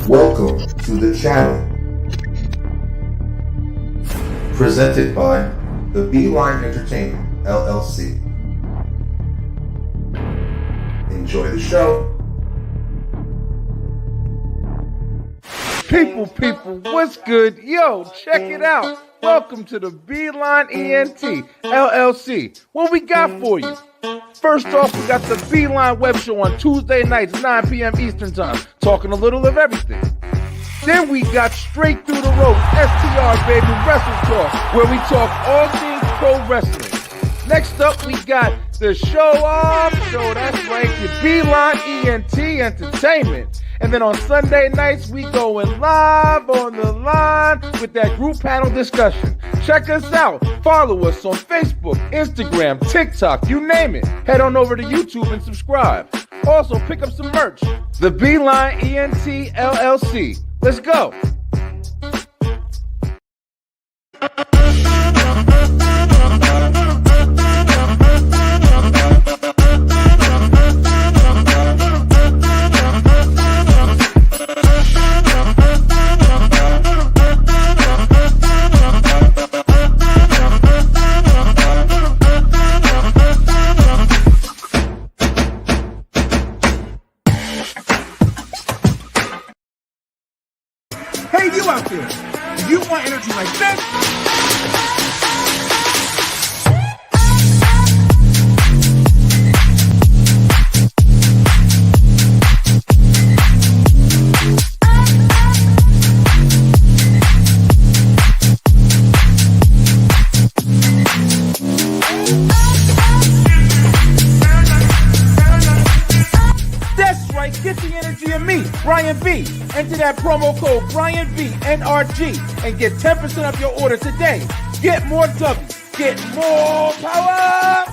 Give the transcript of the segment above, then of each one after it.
Welcome to the channel. Presented by the Beeline Entertainment, LLC. Enjoy the show. People, what's good? Yo, check it out. Welcome to the Beeline ENT, LLC. What we got for you? First off, we got the Beeline Webshow on Tuesday nights, 9 p.m. Eastern Time, talking a little of everything. Then we got Straight Through the Ropes, STR, baby, Wrestle Talk, where we talk all things pro wrestling. Next up, we got the Show Off Show, that's right, the Beeline ENT Entertainment. And then on Sunday nights, we going live on the line with that group panel discussion. Check us out. Follow us on Facebook, Instagram, TikTok, you name it. Head on over to YouTube and subscribe. Also, pick up some merch. The Beeline ENT LLC. Let's go. Hey, you out there, if you want energy like this, That's right, get the energy of me, Brian B. Enter that promo code BrianB, and get 10% off your order today. Get more W's, get more power.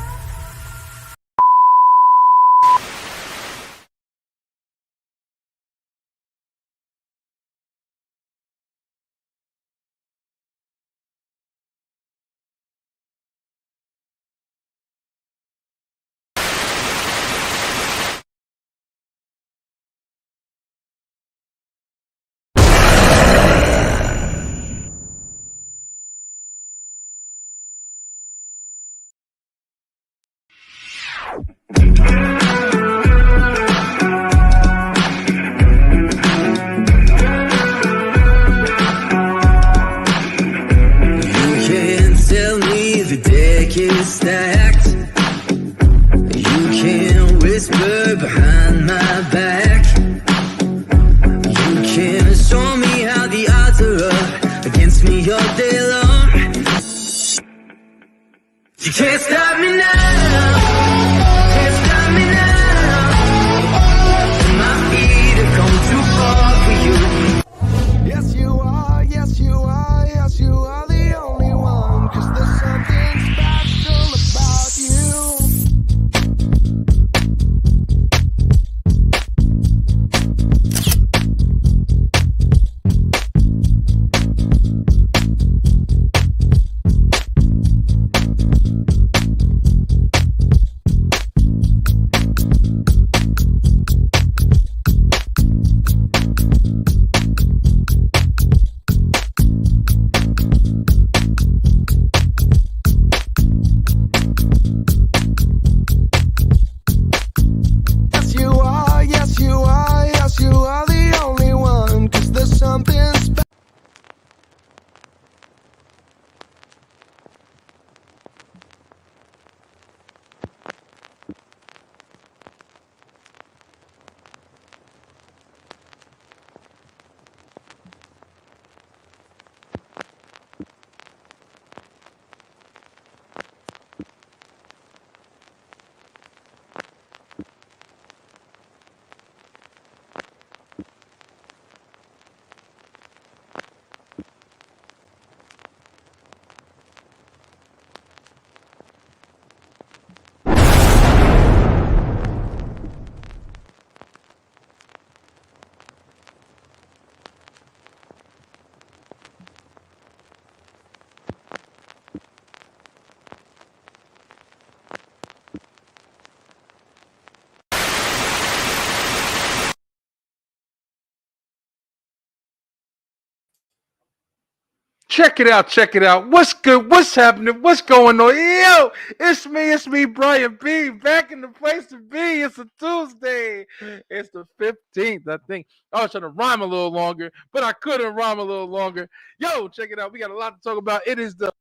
Check it out, check it out. What's good? What's happening? What's going on? Yo, it's me, Brian B. Back in the place to be. It's a Tuesday. It's the 15th, I think. I was trying to rhyme a little longer, but I couldn't rhyme a little longer. Yo, check it out. We got a lot to talk about. It is the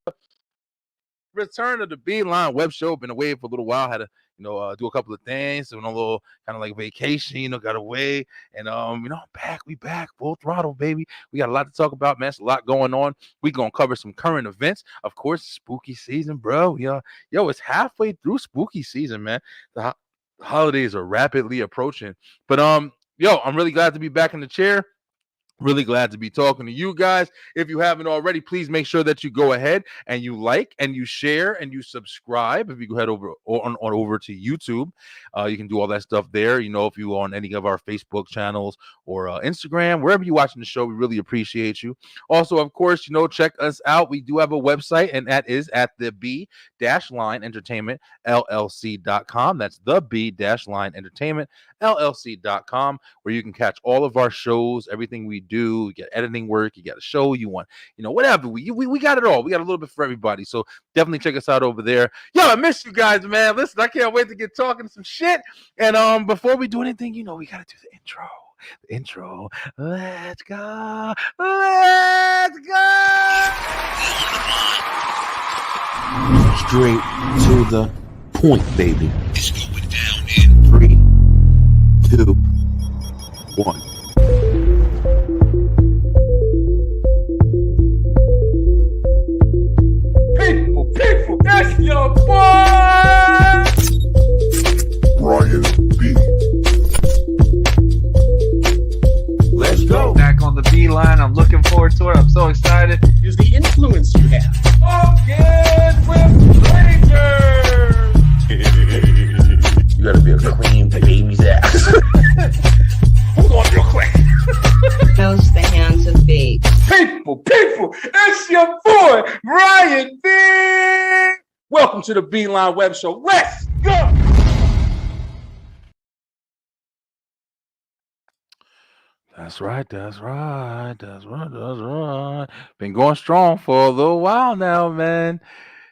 return of the Beeline Web Show. Been away for a little while. Had to, do a couple of things. So, a little kind of like vacation. Got away, and back. We back full throttle, baby. We got a lot to talk about, man. It's a lot going on. We gonna cover some current events, of course. Spooky season, bro. Yo, it's halfway through spooky season, man. The holidays are rapidly approaching, but yo, I'm really glad to be back in the chair. Really glad to be talking to you guys. If you haven't already, please make sure that you go ahead and you like and you share and you subscribe. If you go head over on over to YouTube, you can do all that stuff there. If you on any of our Facebook channels or Instagram, wherever you're watching the show, we really appreciate you. Also, of course, check us out. We do have a website, and that is at the B-Line Entertainment LLC.com. That's the B-Line Entertainment LLC.com, where you can catch all of our shows, everything we do. You get editing work, you got a show you want, whatever. We got it all. We got a little bit for everybody. So definitely check us out over there. Yo, I miss you guys, man. Listen, I can't wait to get talking some shit. And before we do anything, we gotta do the intro. The intro. Let's go. Let's go. Straight to the point, baby. It's going down in 3, 2, 1. People, that's your boy! Brian B. Let's go. Back on the Beeline. I'm looking forward to it. I'm so excited. Is the influence you have. Again with Rangers! You gotta be a clean baby's ass. Hold on real quick. Knows the hands of B. People, it's your boy, Brian B. Welcome to the Beeline Web Show. Let's go! That's right. Been going strong for a little while now, man.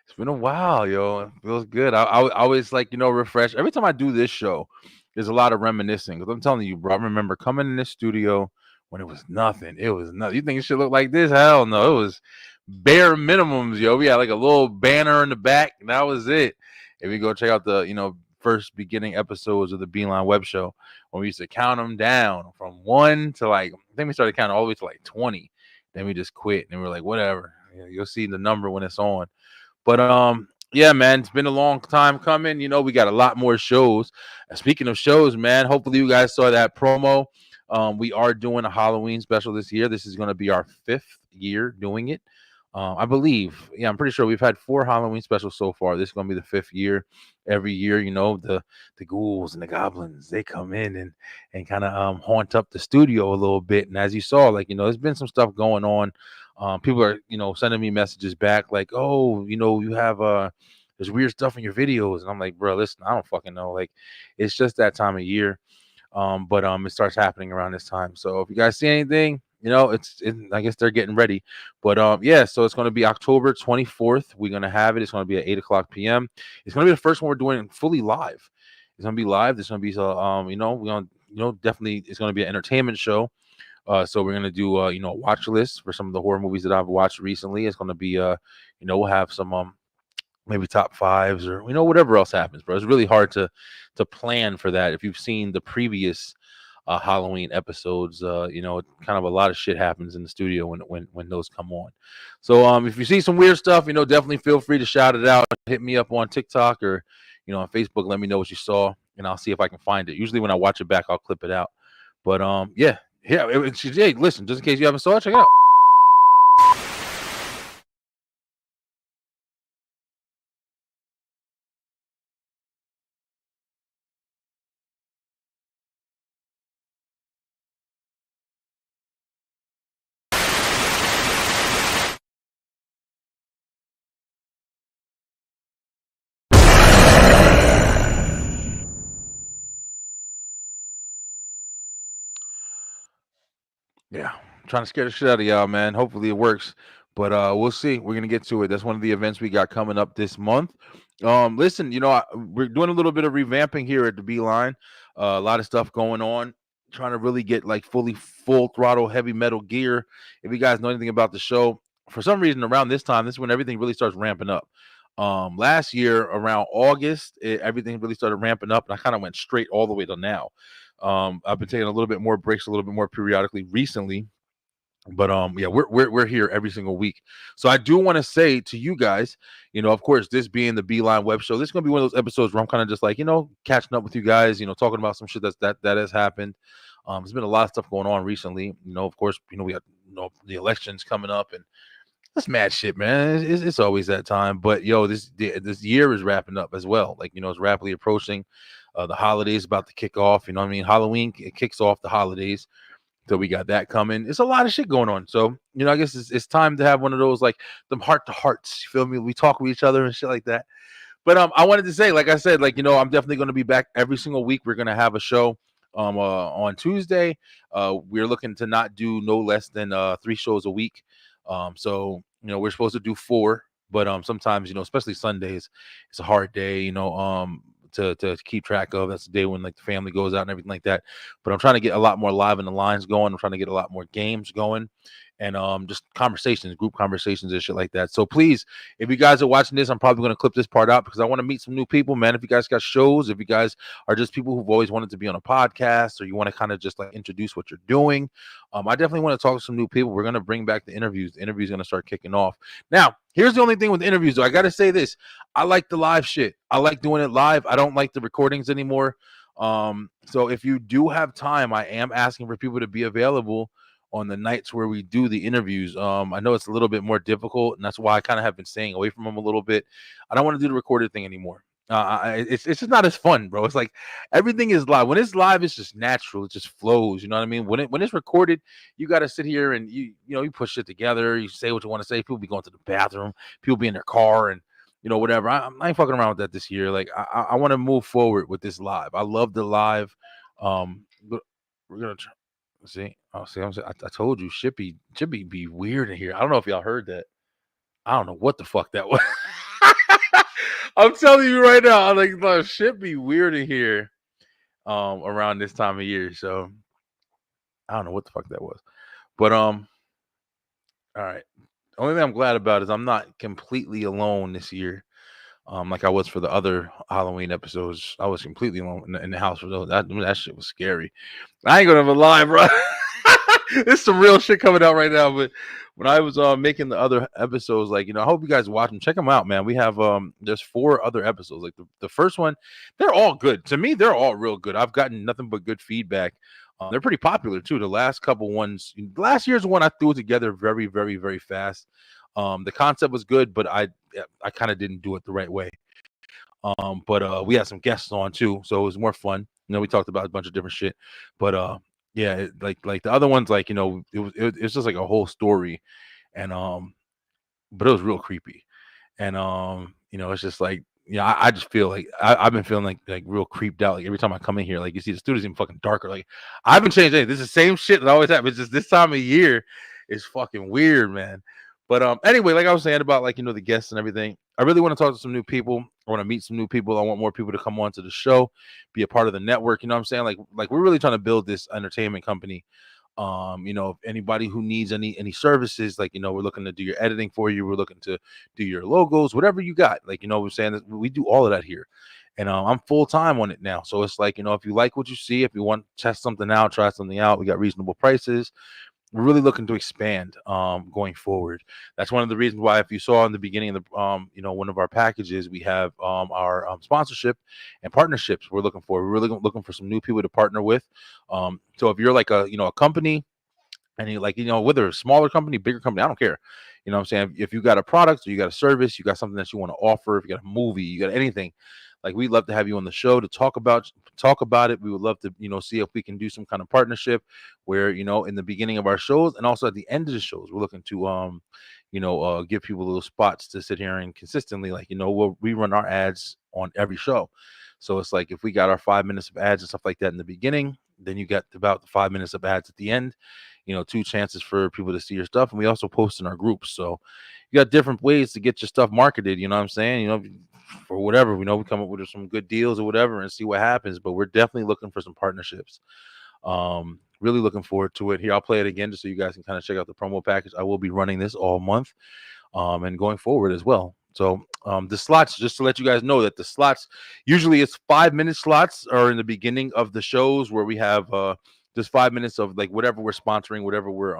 It's been a while, yo. It feels good. I always refresh. Every time I do this show, there's a lot of reminiscing. Because I'm telling you, bro, I remember coming in this studio when it was nothing. It was nothing. You think it should look like this? Hell no. It was bare minimums, yo. We had like a little banner in the back, and that was it. If you go check out the, first beginning episodes of the Beeline Web Show, when we used to count them down from 1 to I think we started counting all the way to 20. Then we just quit, and we're like, whatever. You'll see the number when it's on. But yeah, man, it's been a long time coming. We got a lot more shows. Speaking of shows, man, hopefully you guys saw that promo. We are doing a Halloween special this year. This is going to be our 5th year doing it. I believe. Yeah, I'm pretty sure we've had 4 Halloween specials so far. This is going to be the 5th year. Every year, the ghouls and the goblins, they come in and kind of haunt up the studio a little bit. And as you saw, there's been some stuff going on. People are, sending me messages back like, oh, you have there's weird stuff in your videos. And I'm like, bro, listen, I don't fucking know. It's just that time of year. But it starts happening around this time. So if you guys see anything, I guess they're getting ready. But yeah, so it's going to be October 24th. We're going to have it. It's going to be at 8:00 p.m. It's going to be the first one we're doing fully live. It's going to be live. There's going to be we're going definitely it's going to be an entertainment show. So we're going to do a watch list for some of the horror movies that I've watched recently. It's going to be we'll have some maybe top 5s or whatever else happens, bro. It's really hard to plan for that. If you've seen the previous Halloween episodes, kind of a lot of shit happens in the studio when those come on. So if you see some weird stuff, definitely feel free to shout it out. Hit me up on TikTok or on Facebook. Let me know what you saw, and I'll see if I can find it. Usually when I watch it back, I'll clip it out. But yeah. Hey, listen, just in case you haven't saw it, check it out. Yeah, I'm trying to scare the shit out of y'all, man. Hopefully it works. But we'll see. We're gonna get to it. That's one of the events we got coming up this month. Listen, we're doing a little bit of revamping here at the Beeline. A lot of stuff going on. Trying to really get like fully full throttle heavy metal gear. If you guys know anything about the show, for some reason around this time, this is when everything really starts ramping up. Last year around August, everything really started ramping up, and I kind of went straight all the way to now. I've been taking a little bit more breaks, a little bit more periodically recently, but yeah, we're here every single week. So I do want to say to you guys, of course, this being the Beeline Web Show, this is gonna be one of those episodes where I'm kind of just like, catching up with you guys, talking about some shit that has happened. There's been a lot of stuff going on recently. Of course, we got the elections coming up, and that's mad shit, man. It's always that time. But this year is wrapping up as well. Like, it's rapidly approaching. The holidays about to kick off. You know what I mean? Halloween, it kicks off the holidays. So we got that coming. It's a lot of shit going on. So, I guess it's time to have one of those, like, them heart to hearts. You feel me? We talk with each other and shit like that. But I wanted to say, like I said, like, I'm definitely going to be back every single week. We're going to have a show on Tuesday. We're looking to not do no less than 3 shows a week. So, we're supposed to do 4, but sometimes, especially Sundays, it's a hard day, to keep track of. That's the day when, like, the family goes out and everything like that. But I'm trying to get a lot more live in the lines going. I'm trying to get a lot more games going, and just conversations, group conversations and shit like that. So please, if you guys are watching this, I'm probably going to clip this part out because I want to meet some new people, man. If you guys got shows, if you guys are just people who've always wanted to be on a podcast, or you want to kind of just like introduce what you're doing, I definitely want to talk to some new people. We're going to bring back the interviews. The interviews going to start kicking off. Now, here's the only thing with the interviews, though. I got to say this. I like the live shit. I like doing it live. I don't like the recordings anymore. So if you do have time, I am asking for people to be available on the nights where we do the interviews. I know it's a little bit more difficult, and that's why I kind of have been staying away from them a little bit. I don't want to do the recorded thing anymore. It's just not as fun, bro. It's like everything is live. When it's live, it's just natural. It just flows. You know what I mean? When it's recorded, you got to sit here and you push shit together. You say what you want to say. People be going to the bathroom. People be in their car and whatever. I ain't fucking around with that this year. Like I want to move forward with this live. I love the live. But we're gonna try. See, I told you, Shippy be weird in here. I don't know if y'all heard that. I don't know what the fuck that was. I'm telling you right now, shit be weird in here around this time of year. So I don't know what the fuck that was. But all right. The only thing I'm glad about is I'm not completely alone this year. Like I was for the other Halloween episodes. I was completely alone in the house for those. That shit was scary. I ain't gonna lie, bro. There's some real shit coming out right now. But when I was making the other episodes, like, I hope you guys watch them. Check them out, man. We have there's 4 other episodes. Like the first one, they're all good. To me, they're all real good. I've gotten nothing but good feedback. They're pretty popular too. The last couple ones, last year's one, I threw it together very, very, very fast. The concept was good, but I kind of didn't do it the right way. But we had some guests on too, so it was more fun. We talked about a bunch of different shit. But yeah, like the other ones, like, it was just like a whole story, and but it was real creepy, and it's just like, I just feel like I've been feeling like real creeped out. Like every time I come in here, like you see the studio's even fucking darker. Like I haven't changed anything. This is the same shit that always happens. It's just this time of year is fucking weird, man. But anyway, like I was saying about, like, the guests and everything, I really want to talk to some new people. I want to meet some new people. I want more people to come on to the show, be a part of the network. You know what I'm saying? Like we're really trying to build this entertainment company. If anybody who needs any services, like, we're looking to do your editing for you. We're looking to do your logos, whatever you got. Like, we're saying that we do all of that here. And I'm full time on it now. So it's like, if you like what you see, if you want to test something out, try something out, we got reasonable prices. We're really looking to expand going forward. That's one of the reasons why, if you saw in the beginning of the one of our packages, we have our sponsorship and partnerships we're looking for. We're really looking for some new people to partner with. So if you're like a company, and you like, whether a smaller company, bigger company, I don't care. You know what I'm saying? If you got a product or you got a service, you got something that you want to offer, if you got a movie, you got anything, like, we'd love to have you on the show to talk about it. We would love to, see if we can do some kind of partnership where, in the beginning of our shows and also at the end of the shows, we're looking to, give people little spots to sit here and consistently, like, we'll rerun our ads on every show. So it's like, if we got our 5 minutes of ads and stuff like that in the beginning, then you got about the 5 minutes of ads at the end. 2 chances for people to see your stuff, and we also post in our groups. So you got different ways to get your stuff marketed. You know what I'm saying? For whatever, we come up with some good deals or whatever and see what happens. But we're definitely looking for some partnerships. Really looking forward to it. Here, I'll play it again just so you guys can kind of check out the promo package. I will be running this all month, and going forward as well. So the slots, just to let you guys know that the slots, usually it's 5-minute slots are in the beginning of the shows where we have just 5 minutes of like whatever we're sponsoring, whatever we're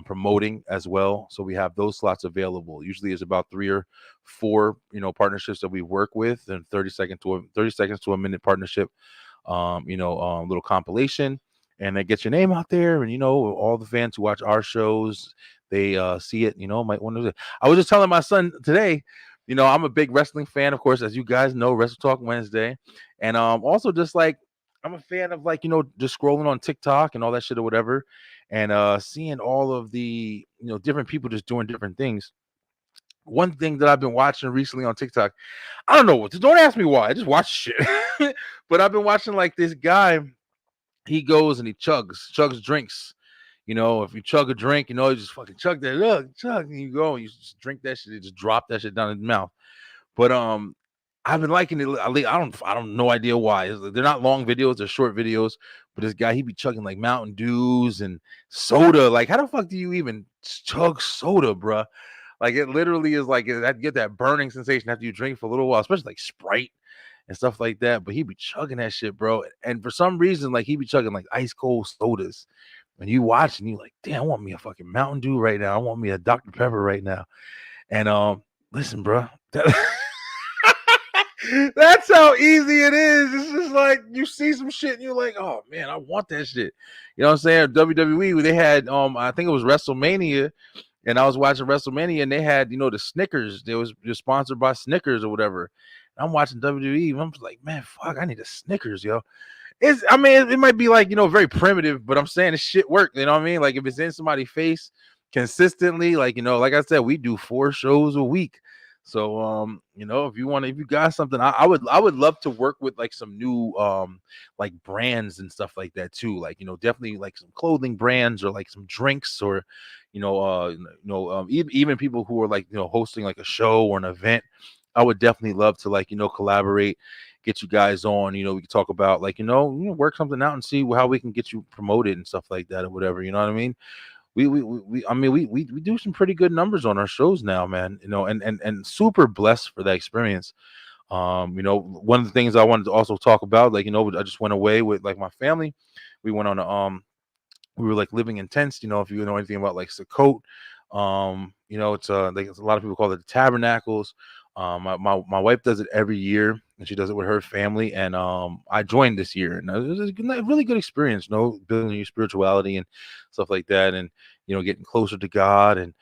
promoting as well. So we have those slots available. Usually it's about 3 or 4, partnerships that we work with, and 30 seconds to a minute partnership, little compilation, and that gets your name out there. And all the fans who watch our shows, they see it, might want to. I was just telling my son today, I'm a big wrestling fan, of course, as you guys know, Wrestle Talk Wednesday. And also just like I'm a fan of like, just scrolling on TikTok and all that shit or whatever, and seeing all of the, different people just doing different things. One thing that I've been watching recently on TikTok, I don't know what to, don't ask me why. I just watch shit. But I've been watching like this guy, he goes and he chugs drinks. If you chug a drink, you just fucking chug that, chug, and you go and you just drink that shit, you just drop that shit down in the mouth. But I've been liking it. I don't no idea why. They're not long videos, they're short videos. But this guy, he be chugging like Mountain Dews and soda. Like, how the fuck do you even chug soda, bruh? Like, it literally is like that, get that burning sensation after you drink for a little while, especially like Sprite and stuff like that. But he be chugging that shit, bro. And for some reason, like he be chugging like ice cold sodas. When you watch and you like, damn, I want me a fucking Mountain Dew right now. I want me a Dr. Pepper right now. And listen, bro, that's how easy it is. It's just like you see some shit and you're like, oh man, I want that shit. You know what I'm saying? WWE, they had I think it was WrestleMania, and I was watching WrestleMania, and they had, the Snickers. They was just sponsored by Snickers or whatever. And I'm watching WWE, and I'm just like, man, fuck, I need a Snickers, yo. It might be like, very primitive, but I'm saying this shit work. You know what I mean? Like if it's in somebody's face consistently, like, like I said, we do 4 shows a week. So, if you got something, I would love to work with like some new, like brands and stuff like that too. Like, definitely like some clothing brands or like some drinks or, even people who are like, hosting like a show or an event. I would definitely love to like, collaborate, get you guys on, we can talk about like, work something out and see how we can get you promoted and stuff like that or whatever. You know what I mean? We do some pretty good numbers on our shows now, man, and super blessed for that experience. One of the things I wanted to also talk about, like, I just went away with like my family. We went on we were like living in tents, if you know anything about like Sukkot. It's like a lot of people call it the tabernacles. My wife does it every year, and she does it with her family. And I joined this year, and it was a really good experience. Building your spirituality and stuff like that, and getting closer to God, and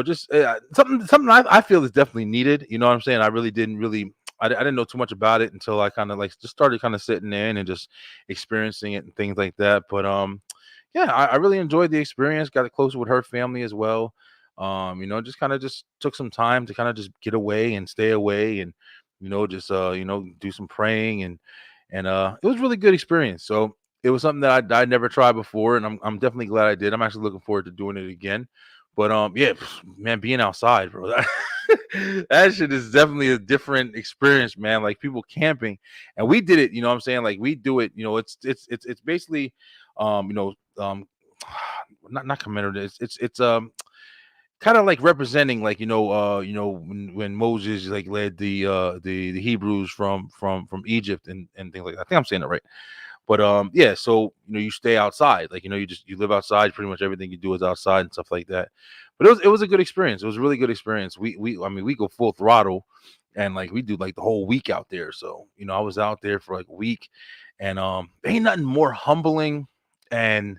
just something I feel is definitely needed. You know what I'm saying? I really didn't. I didn't know too much about it until I kind of like just started kind of sitting in and just experiencing it and things like that. But yeah, I really enjoyed the experience. Got it closer with her family as well. Just kind of just took some time to kind of just get away and stay away, and just do some praying, and it was a really good experience. So it was something that I never tried before, and I'm definitely glad I did. I'm actually looking forward to doing it again. But yeah, man, being outside, bro, that shit is definitely a different experience, man. Like people camping, and we did it. You know what I'm saying? Like we do it. It's basically, not commemorative. It's kind of like representing, like when Moses like led the Hebrews from Egypt and things like that. I think I'm saying it right. But yeah, so you stay outside, like you live outside. Pretty much everything you do is outside and stuff like that. But it was a good experience. It was a really good experience. We go full throttle, and like we do like the whole week out there. So I was out there for like a week, and ain't nothing more humbling and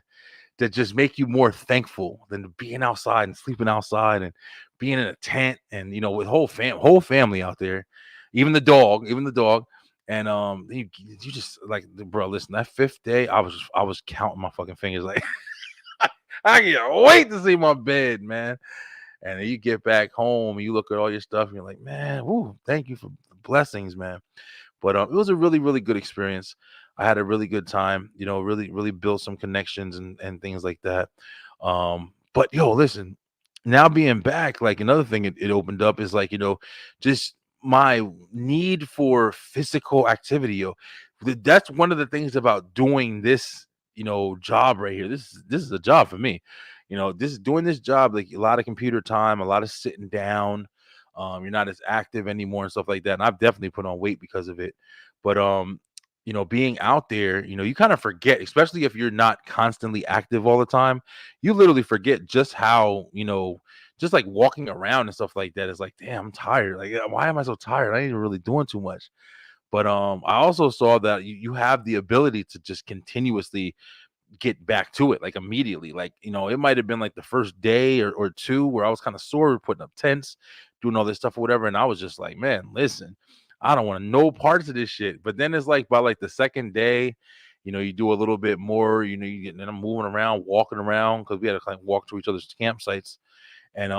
that just make you more thankful than being outside and sleeping outside and being in a tent and with whole family out there, even the dog. And you just like, bro, listen, that 5th day I was counting my fucking fingers like I can't wait to see my bed, man. And then you get back home and you look at all your stuff and you're like, man, woo, thank you for the blessings, man. But it was a really, really good experience. I had a really good time, really built some connections and things like that. But yo, listen, now being back, like another thing it opened up is like, just my need for physical activity, yo. That's one of the things about doing this, job right here. This is a job for me. This is doing this job, like a lot of computer time, a lot of sitting down. You're not as active anymore and stuff like that. And I've definitely put on weight because of it. But being out there, you kind of forget, especially if you're not constantly active all the time, you literally forget just how, just like walking around and stuff like that is like, damn, I'm tired. Like, why am I so tired? I ain't even really doing too much. But I also saw that you have the ability to just continuously get back to it like immediately. Like, it might have been like the first day or two where I was kind of sore, putting up tents, doing all this stuff or whatever. And I was just like, man, listen, I don't want no parts of this shit. But then it's like by like the second day, you do a little bit more, you get, and I'm moving around, walking around because we had to kind of walk to each other's campsites. And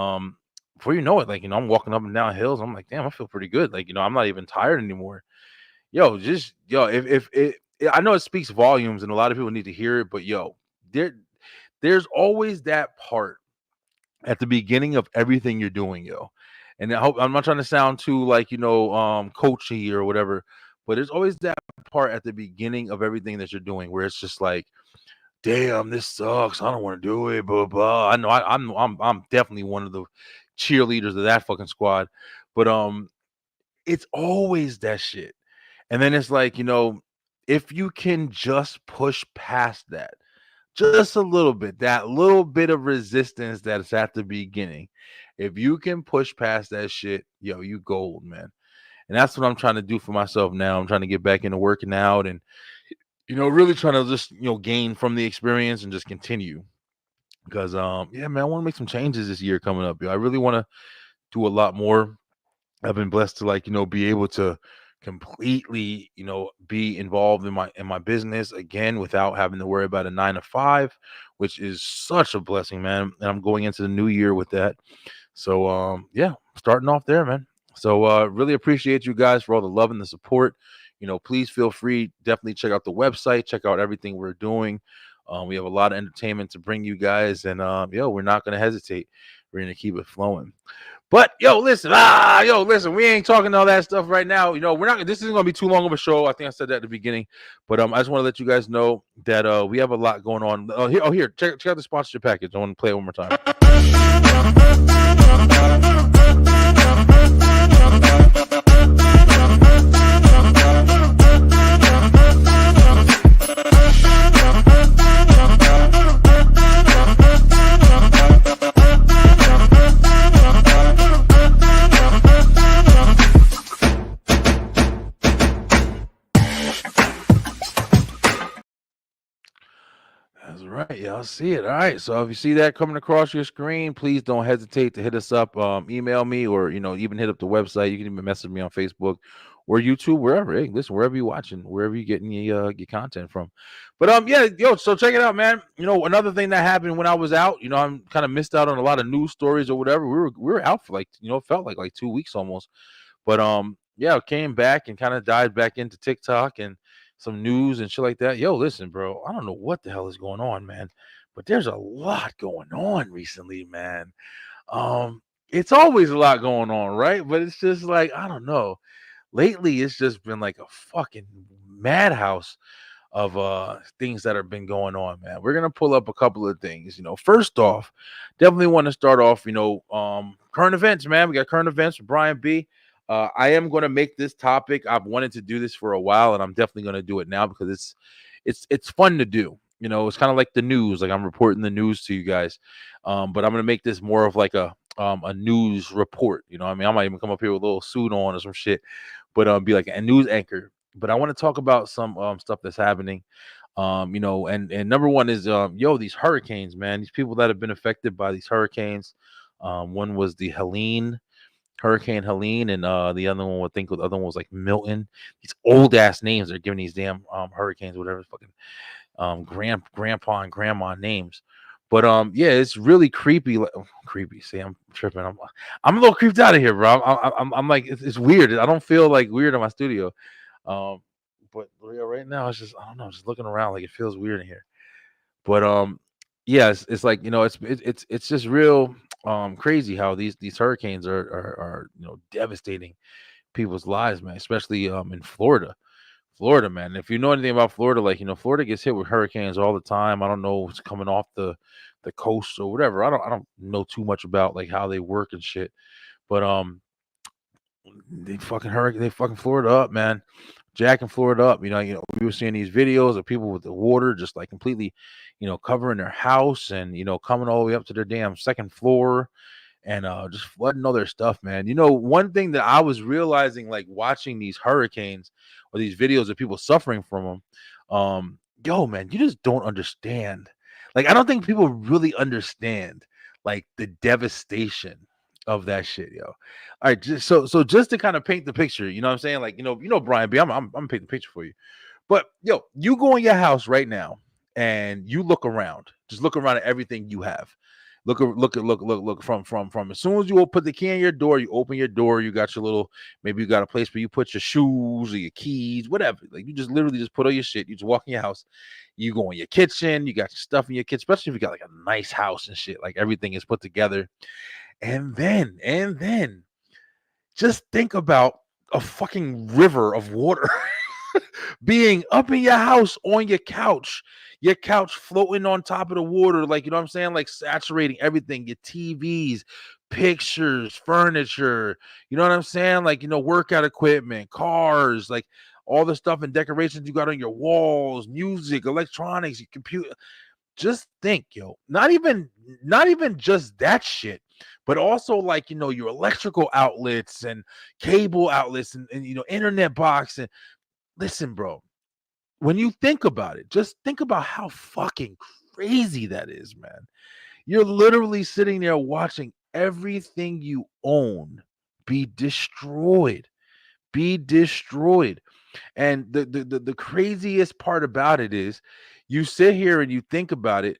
before you know it, like, I'm walking up and down hills. I'm like, damn, I feel pretty good. Like, I'm not even tired anymore. If it, I know it speaks volumes and a lot of people need to hear it, but there's always that part at the beginning of everything you're doing, yo. And I hope I'm not trying to sound too like, coachy or whatever, but there's always that part at the beginning of everything that you're doing where it's just like, damn, this sucks. I don't want to do it, blah blah. I know I'm definitely one of the cheerleaders of that fucking squad. But it's always that shit. And then it's like, if you can just push past that just a little bit, that little bit of resistance that's at the beginning, if you can push past that shit, yo, you gold, man. And that's what I'm trying to do for myself now. I'm trying to get back into working out and, really trying to just, gain from the experience and just continue. Because, yeah, man, I want to make some changes this year coming up. Yo. I really want to do a lot more. I've been blessed to like, be able to completely, be involved in my business again without having to worry about a 9 to 5, which is such a blessing, man. And I'm going into the new year with that. So yeah, starting off there, man. So really appreciate you guys for all the love and the support. Please feel free, definitely check out the website, check out everything we're doing. We have a lot of entertainment to bring you guys, and we're not gonna hesitate. We're gonna keep it flowing. But listen, we ain't talking all that stuff right now. We're not. This isn't gonna be too long of a show. I think I said that at the beginning, but I just want to let you guys know that we have a lot going on. Here, check out the sponsorship package. I want to play it one more time. That's right. Y'all see it. All right. So if you see that coming across your screen, please don't hesitate to hit us up. Email me or, even hit up the website. You can even message me on Facebook or YouTube, wherever. Hey, listen, wherever you're watching, wherever you're getting your content from. But so check it out, man. Another thing that happened when I was out, I'm kind of missed out on a lot of news stories or whatever. We were out for like, felt like 2 weeks almost. But came back and kind of dived back into TikTok and some news and shit like that. Listen, bro, I don't know what the hell is going on, man, but there's a lot going on recently, man. It's always a lot going on, right? But it's just like, I don't know. Lately, it's just been like a fucking madhouse of things that have been going on, man. We're gonna pull up a couple of things. First off, definitely want to start off, current events, man. We got current events with Brian B. I am going to make this topic. I've wanted to do this for a while, and I'm definitely going to do it now because it's fun to do. It's kind of like the news. Like I'm reporting the news to you guys, but I'm going to make this more of like a news report. I mean, I might even come up here with a little suit on or some shit, but be like a news anchor. But I want to talk about some stuff that's happening. And number one is these hurricanes, man. These people that have been affected by these hurricanes. One was the Hurricane Helene, and the other one the other one was like Milton. These old ass names they're giving these damn hurricanes, whatever fucking grandpa and grandma names. But it's really creepy. Creepy. See, I'm tripping. I'm a little creeped out of here, bro. I'm like it's weird. I don't feel like weird in my studio. but right now it's just I don't know, just looking around like it feels weird in here. But yeah, it's like it's just real crazy how these hurricanes are devastating people's lives, man, especially in Florida. Florida, man. If you know anything about Florida, like Florida gets hit with hurricanes all the time. I don't know what's coming off the coast or whatever. I don't know too much about like how they work and shit. But they fucking Florida up, man. Jacking Florida up. We were seeing these videos of people with the water just like completely, covering their house and coming all the way up to their damn second floor and just flooding all their stuff, man. One thing that I was realizing, like watching these hurricanes or these videos of people suffering from them, yo, man, you just don't understand. Like, I don't think people really understand like the devastation of that shit, yo. All right, just to kind of paint the picture, you know what I'm saying? Like, Brian B, I'm painting the picture for you. But yo, you go in your house right now and you look around. Just look around at everything you have. Look from as soon as you put the key in your door, you open your door, you got your little, maybe you got a place where you put your shoes or your keys, whatever. Like you just literally just put all your shit, you just walk in your house, you go in your kitchen, you got your stuff in your kitchen, especially if you got like a nice house and shit, like everything is put together. And then just think about a fucking river of water being up in your house on your couch floating on top of the water, like, you know what I'm saying? Like saturating everything, your TVs, pictures, furniture, you know what I'm saying? Like, workout equipment, cars, like all the stuff and decorations you got on your walls, music, electronics, your computer. Just think, yo, not even just that shit, but also like, your electrical outlets and cable outlets and internet box. And listen, bro, when you think about it, just think about how fucking crazy that is, man. You're literally sitting there watching everything you own be destroyed, be destroyed. And the craziest part about it is you sit here and you think about it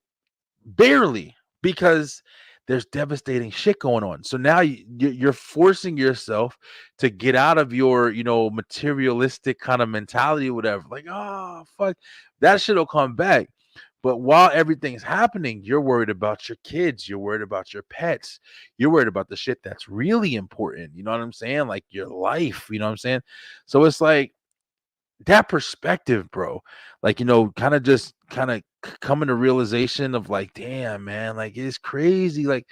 barely because there's devastating shit going on. So now you're forcing yourself to get out of your, materialistic kind of mentality or whatever. Like, oh, fuck, that shit will come back. But while everything's happening, you're worried about your kids. You're worried about your pets. You're worried about the shit that's really important. You know what I'm saying? Like your life. You know what I'm saying? So it's like, that perspective, bro, like, kind of coming to realization of like, damn, man, like it's crazy. Like,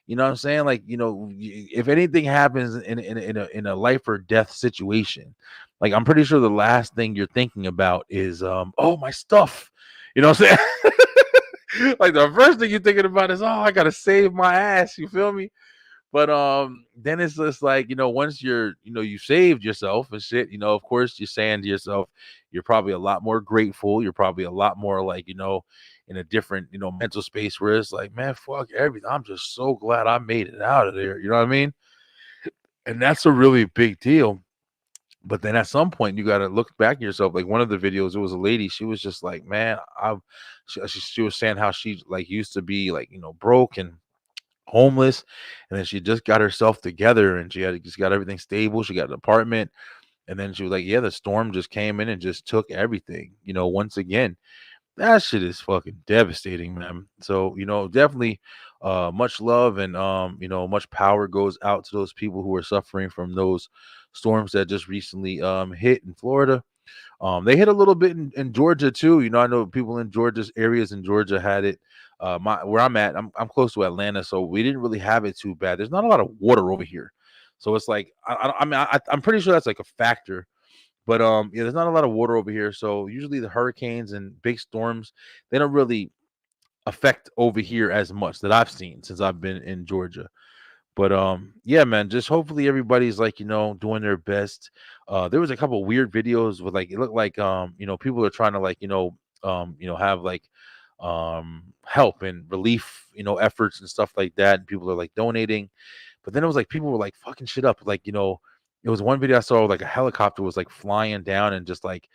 you know what I'm saying? Like, if anything happens in a life or death situation, like I'm pretty sure the last thing you're thinking about is oh, my stuff. You know what I'm saying? Like the first thing you're thinking about is, oh, I gotta save my ass. You feel me? But then it's just like, once you saved yourself and shit, of course you're saying to yourself, you're probably a lot more grateful. You're probably a lot more like, in a different, mental space where it's like, man, fuck everything. I'm just so glad I made it out of there. You know what I mean? And that's a really big deal. But then at some point you got to look back at yourself. Like one of the videos, it was a lady. She was just like, man, she was saying how she like used to be like, broke and homeless, and then she just got herself together and she had just got everything stable. She got an apartment, and then she was like, yeah, the storm just came in and just took everything, once again. That shit is fucking devastating, man. So, definitely much love and much power goes out to those people who are suffering from those storms that just recently hit in Florida. They hit a little bit in Georgia too. I know people in Georgia's areas in Georgia had it. Where I'm at, I'm close to Atlanta, so we didn't really have it too bad. There's not a lot of water over here, so it's like I'm pretty sure that's like a factor. But yeah, there's not a lot of water over here, so usually the hurricanes and big storms, they don't really affect over here as much that I've seen since I've been in Georgia. But yeah, man, just hopefully everybody's like, doing their best. There was a couple weird videos with like it looked like people are trying to like, have like help and relief, efforts and stuff like that. And people are like donating. But then it was like people were like fucking shit up. Like, it was one video I saw like a helicopter was like flying down and just like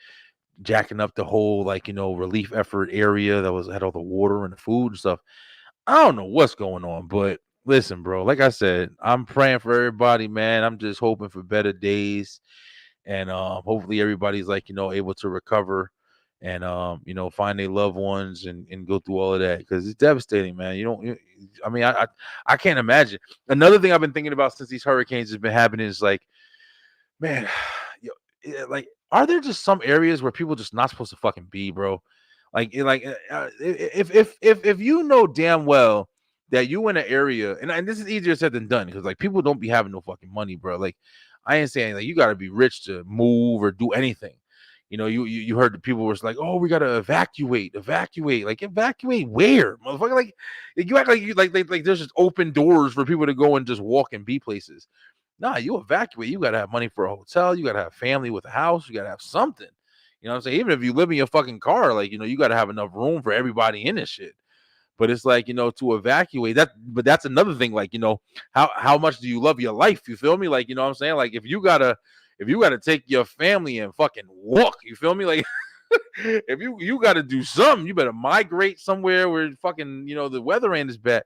jacking up the whole like, relief effort area that had all the water and the food and stuff. I don't know what's going on, but listen, bro, like I said, I'm praying for everybody, man. I'm just hoping for better days. and hopefully everybody's like able to recover and find their loved ones and go through all of that because it's devastating, man. I mean, I can't imagine. Another thing I've been thinking about since these hurricanes has been happening is like, man, like, are there just some areas where people just not supposed to fucking be, bro? If you know damn well that you in an area, and this is easier said than done because like people don't be having no fucking money, bro. Like, I ain't saying like you got to be rich to move or do anything. You heard the people was like, oh, we gotta evacuate. Like, evacuate where, motherfucker? Like, you act like you like there's just open doors for people to go and just walk and be places. Nah, you evacuate. You gotta have money for a hotel. You gotta have family with a house. You gotta have something. You know what I'm saying? Even if you live in your fucking car, like, you gotta have enough room for everybody in this shit. But it's like, to evacuate that, but that's another thing. Like, how much do you love your life? You feel me? Like, what I'm saying? Like, if you gotta take your family and fucking walk, you feel me? Like, if you gotta do something, you better migrate somewhere where fucking, the weather ain't as bad.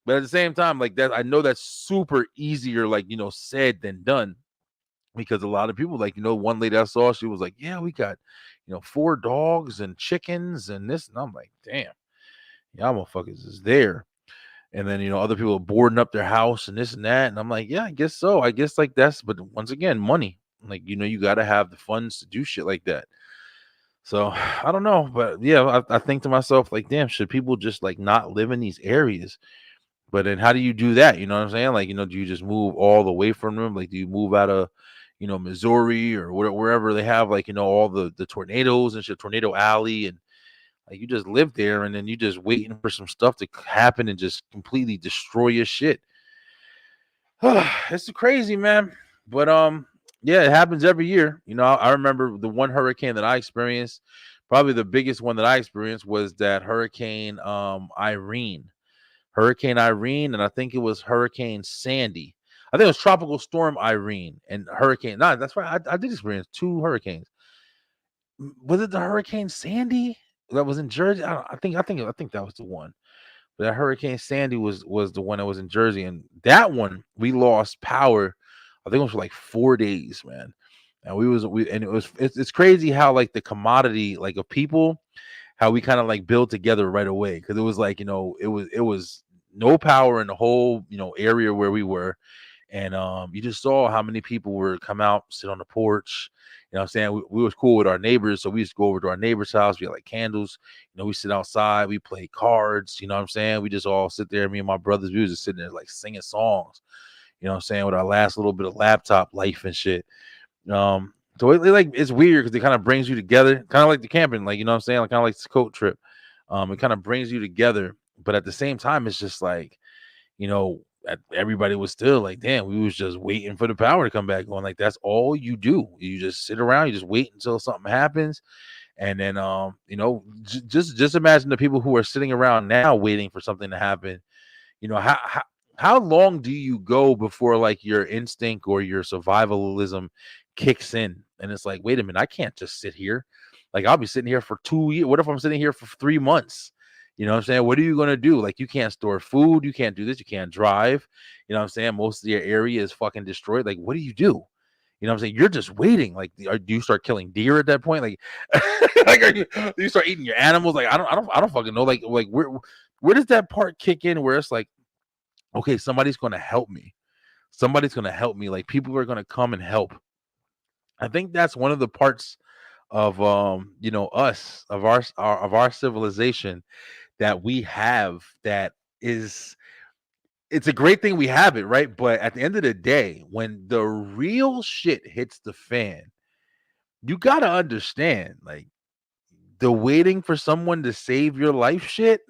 But at the same time, like that, I know that's super easier, like, said than done. Because a lot of people, like, one lady I saw, she was like, yeah, we got, 4 dogs and chickens and this. And I'm like, damn, y'all motherfuckers is there. And then, other people are boarding up their house and this and that. And I'm like, yeah, I guess so. I guess like that's, but once again, money. Like, you got to have the funds to do shit like that. So I don't know. But yeah, I think to myself, like, damn, should people just like not live in these areas? But then how do you do that? You know what I'm saying? Like, do you just move all the way from them? Like, do you move out of, Missouri or wherever they have like, all the tornadoes and shit, Tornado Alley, and like you just live there and then you just waiting for some stuff to happen and just completely destroy your shit. It's crazy, man. But yeah, it happens every year. I remember the one hurricane that I experienced, probably the biggest one that I experienced was that Hurricane Irene, and I think it was Hurricane Sandy. I think it was Tropical Storm Irene and Hurricane. No, that's right. I did experience 2 hurricanes. Was it the Hurricane Sandy that was in Jersey? I think that was the one. But that Hurricane Sandy was the one that was in Jersey, and that one we lost power. I think it was for like 4 days, man. And it's crazy how like the commodity like of people, how we kind of like build together right away, because it was like it was no power in the whole area where we were, and you just saw how many people were come out, sit on the porch. What I'm saying? We was cool with our neighbors, so we used to go over to our neighbor's house. We had like candles. We sit outside. We play cards. You know what I'm saying? We just all sit there. Me and my brothers, we was just sitting there like singing songs. You know what I'm saying? With our last little bit of laptop life and shit. So like it's weird because it kind of brings you together, kind of like the camping, like what I'm saying, like kind of like this coat trip. It kind of brings you together, but at the same time, it's just like, everybody was still like, damn, we was just waiting for the power to come back on. Like that's all you do. You just sit around, you just wait until something happens, and then just imagine the people who are sitting around now waiting for something to happen. How long do you go before like your instinct or your survivalism kicks in? And it's like, wait a minute, I can't just sit here. Like I'll be sitting here for 2 years. What if I'm sitting here for 3 months? You know what I'm saying? What are you going to do? Like you can't store food. You can't do this. You can't drive. You know what I'm saying? Most of your area is fucking destroyed. Like, what do you do? You know what I'm saying? You're just waiting. Like, do you start killing deer at that point? Like, like, do you start eating your animals? Like, I don't fucking know. Like where does that part kick in where it's like, okay, somebody's going to help me. Somebody's going to help me. Like people are going to come and help. I think that's one of the parts of us, of our civilization that we have, that is, it's a great thing we have it, right? But at the end of the day, when the real shit hits the fan, you got to understand, like, the waiting for someone to save your life shit,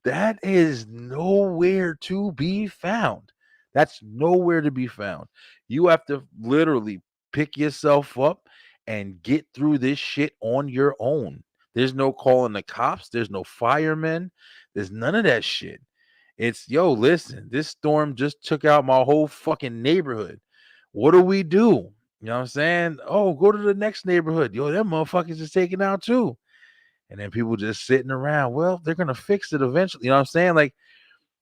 that is nowhere to be found. That's nowhere to be found. You have to literally pick yourself up and get through this shit on your own. There's no calling the cops. There's no firemen. There's none of that shit. It's, yo, listen, this storm just took out my whole fucking neighborhood. What do we do? You know what I'm saying? Oh, go to the next neighborhood. Yo, them motherfuckers is taken out too. And then people just sitting around. Well, they're going to fix it eventually. You know what I'm saying? Like,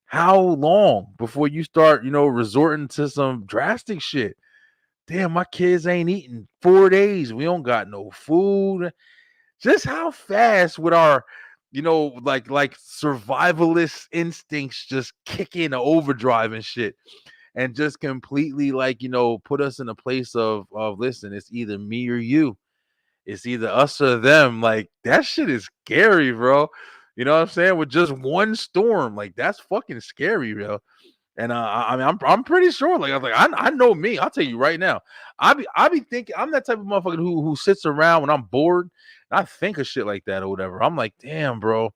how long before you start, resorting to some drastic shit? damn, my kids ain't eating 4 days. We don't got no food. Just how fast would our, like survivalist instincts just kick in overdrive and shit, and just completely like, put us in a place of listen, it's either me or you. It's either us or them. Like that shit is scary, bro. You know what I'm saying? With just one storm, like that's fucking scary, bro. And I mean, I'm pretty sure. Like I know me. I'll tell you right now. I be thinking I'm that type of motherfucker who sits around when I'm bored. And I think of shit like that or whatever. I'm like, damn, bro.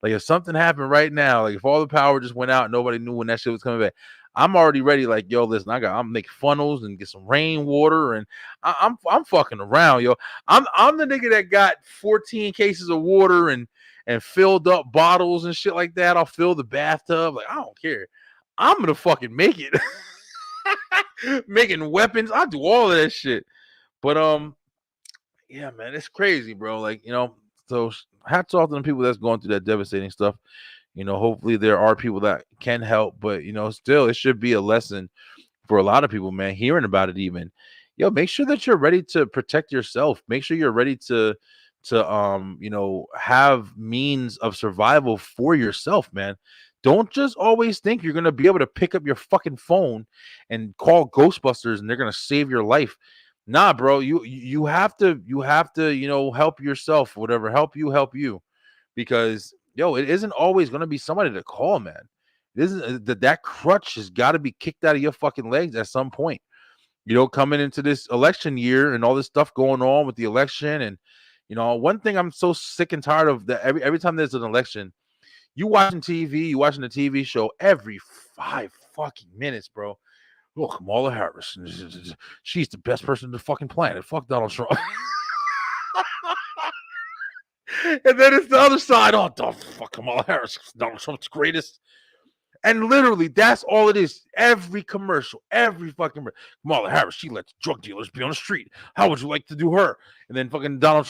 Like if something happened right now, like if all the power just went out and nobody knew when that shit was coming back, I'm already ready. Like, yo, listen, I'm make funnels and get some rainwater, and I'm fucking around, yo. I'm the nigga that got 14 cases of water and filled up bottles and shit like that. I'll fill the bathtub. Like I don't care. I'm gonna fucking make it. Making weapons. I do all of that shit. But yeah, man, it's crazy, bro. Like, so hats off to the people that's going through that devastating stuff. Hopefully there are people that can help, but still it should be a lesson for a lot of people, man, hearing about it even. Make sure that you're ready to protect yourself. Make sure you're ready to have means of survival for yourself, man. Don't just always think you're going to be able to pick up your fucking phone and call Ghostbusters and they're going to save your life. Nah, bro, you have to help yourself, whatever, help you, because it isn't always going to be somebody to call, man. It isn't that crutch has got to be kicked out of your fucking legs at some point. Coming into this election year and all this stuff going on with the election, and one thing I'm so sick and tired of, that every time there's an election, you watching a TV show every 5 fucking minutes, bro. Oh, Kamala Harris, she's the best person on the fucking planet. Fuck Donald Trump. And then it's the other side. Oh, fuck Kamala Harris. Donald Trump's greatest. And literally, that's all it is. Every commercial, every fucking Kamala Harris, she lets drug dealers be on the street. How would you like to do her? And then fucking Kamala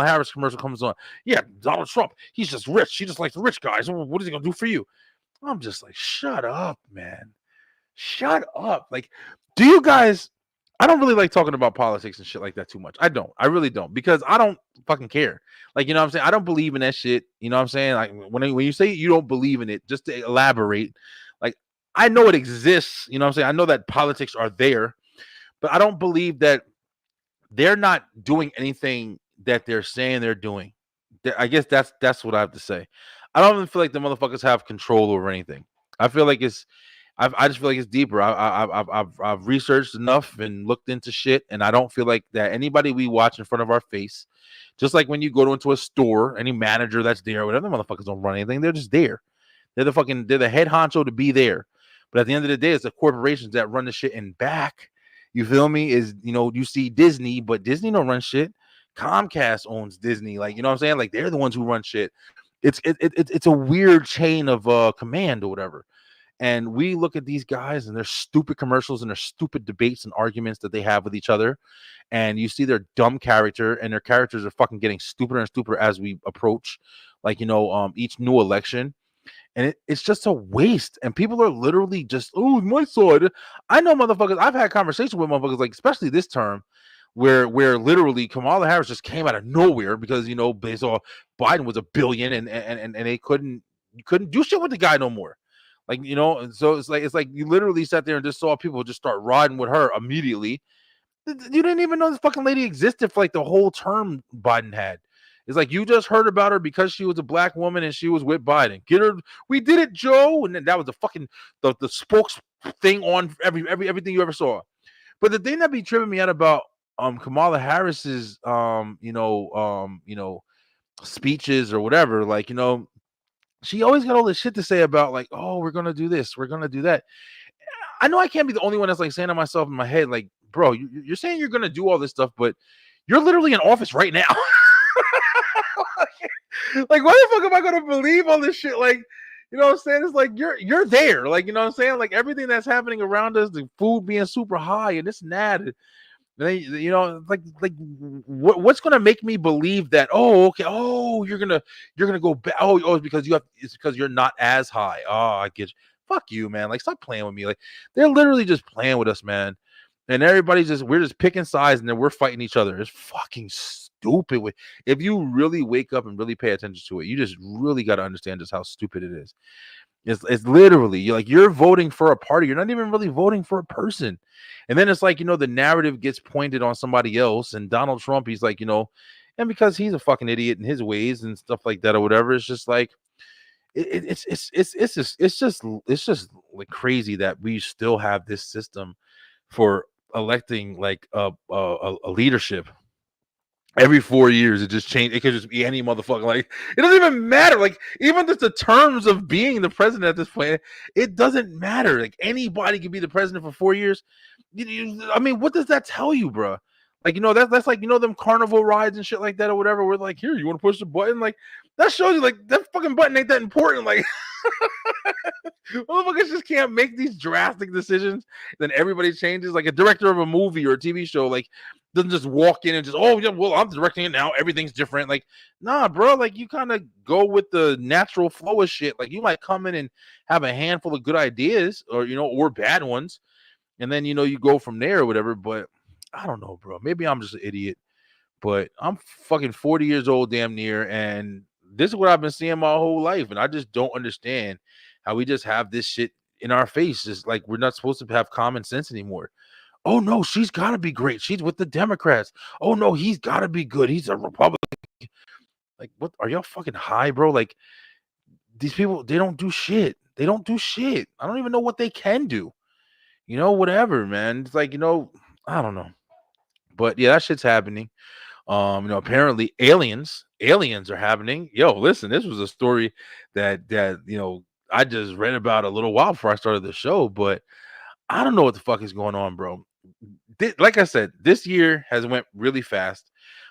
Harris commercial comes on. Yeah, Donald Trump, he's just rich. He just likes the rich guys. What is he gonna do for you? I'm just like, shut up, man. Shut up. Like, do you guys? I don't really like talking about politics and shit like that too much. I don't. I really don't, because I don't fucking care. Like, what I'm saying? I don't believe in that shit. You know what I'm saying? Like, when you say you don't believe in it, just to elaborate, like, I know it exists. You know what I'm saying? I know that politics are there, but I don't believe that they're not doing anything that they're saying they're doing. I guess that's what I have to say. I don't even feel like the motherfuckers have control over anything. I feel like I just feel like it's deeper. I've researched enough and looked into shit, and I don't feel like that anybody we watch in front of our face, just like when you go into a store, any manager that's there, whatever, the motherfuckers don't run anything. They're just there. They're the head honcho to be there. But at the end of the day, it's the corporations that run the shit in back. You feel me? You see Disney, but Disney don't run shit. Comcast owns Disney. Like, you know what I'm saying? Like, they're the ones who run shit. It's a weird chain of command or whatever. And we look at these guys and their stupid commercials and their stupid debates and arguments that they have with each other. And you see their dumb character, and their characters are fucking getting stupider and stupider as we approach, like, each new election. And it's just a waste. And people are literally just, oh, my side. I know motherfuckers. I've had conversations with motherfuckers, like, especially this term, where literally Kamala Harris just came out of nowhere because, they saw Biden was a billion and they couldn't do shit with the guy no more. Like, and so it's like you literally sat there and just saw people just start riding with her immediately. You didn't even know this fucking lady existed for like the whole term Biden had. It's like you just heard about her because she was a black woman and she was with Biden. Get her, we did it, Joe. And then that was the fucking the spokes thing on everything you ever saw. But the thing that be tripping me out about Kamala Harris's speeches or whatever, like, she always got all this shit to say about, like, oh, we're gonna do this, we're gonna do that. I know I can't be the only one that's like saying to myself in my head, like, bro, you're saying you're gonna do all this stuff, but you're literally in office right now. Like, why the fuck am I gonna believe all this shit? Like, you know what I'm saying? It's like you're there. Like, you know what I'm saying? Like, everything that's happening around us, the food being super high and this and that. And then, what's gonna make me believe that? Oh, okay. Oh, you're gonna go back. Oh, it's because it's because you're not as high. Oh, I get you. fuck you, man. Like, stop playing with me. Like, they're literally just playing with us, man. And we're just picking sides, and then we're fighting each other. It's fucking stupid. If you really wake up and really pay attention to it, you just really got to understand just how stupid it is. It's literally you're voting for a party. You're not even really voting for a person. And then it's like, the narrative gets pointed on somebody else. And Donald Trump, he's like, and because he's a fucking idiot in his ways and stuff like that or whatever, it's just like it's just like crazy that we still have this system for electing like a leadership. Every 4 years, it just changed. It could just be any motherfucker. Like, it doesn't even matter. Like, even just the terms of being the president at this point, it doesn't matter. Like, anybody can be the president for 4 years. I mean, what does that tell you, bro? Like, that's like, them carnival rides and shit like that or whatever. We're like, here, you want to push the button? Like, that shows you, like, that fucking button ain't that important. Like, motherfuckers just can't make these drastic decisions. Then everybody changes. Like, a director of a movie or a TV show, like, doesn't just walk in and just, oh yeah, well, I'm directing it now, everything's different. Like, nah, bro, like, you kind of go with the natural flow of shit. Like, you might come in and have a handful of good ideas or bad ones, and then you go from there or whatever. But I don't know, bro, maybe I'm just an idiot, but I'm fucking 40 years old damn near, and this is what I've been seeing my whole life, and I just don't understand how we just have this shit in our face. Just like, we're not supposed to have common sense anymore. Oh no, she's got to be great. She's with the Democrats. Oh no, he's got to be good. He's a Republican. Like, what? Are y'all fucking high, bro? Like, these people, they don't do shit. They don't do shit. I don't even know what they can do. Whatever, man. It's like, I don't know. But yeah, that shit's happening. Apparently aliens are happening. Yo, listen, this was a story that I just read about a little while before I started the show, but I don't know what the fuck is going on, bro. Like I said, this year has went really fast.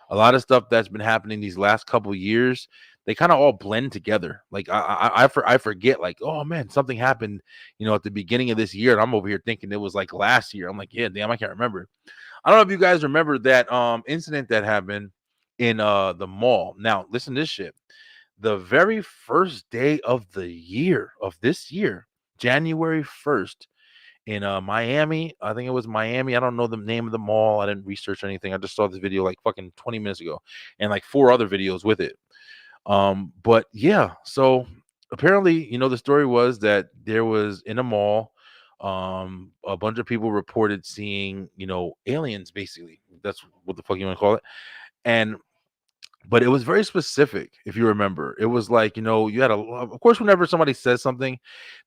A lot of stuff that's been happening these last couple years, they kind of all blend together. Like, I forget, like, oh man, something happened, at the beginning of this year, and I'm over here thinking it was like last year. I'm like, yeah, damn, I can't remember. I don't know if you guys remember that incident that happened in the mall. Now, listen to this shit. The very first day of this year, January 1st, in Miami. I think it was Miami. I don't know the name of the mall. I didn't research anything. I just saw this video like fucking 20 minutes ago, and like 4 other videos with it. But yeah, so apparently, the story was that there was in a mall, a bunch of people reported seeing, aliens, basically. That's what the fuck you want to call it. But it was very specific, if you remember. It was like, you had of course, whenever somebody says something,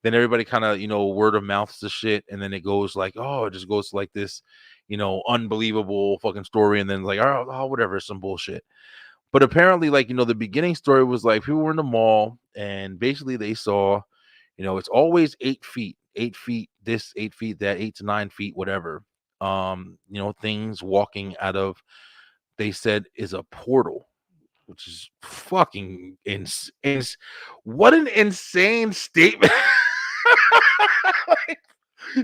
then everybody kind of, word of mouths the shit. And then it goes like, oh, it just goes like this, unbelievable fucking story. And then like, oh, whatever, some bullshit. But apparently, like, the beginning story was like people were in the mall and basically they saw, it's always 8 feet, 8 feet, this, 8 feet, that, 8 to 9 feet, whatever. Things walking out of, they said, is a portal, which is fucking insane. What an insane statement. Like,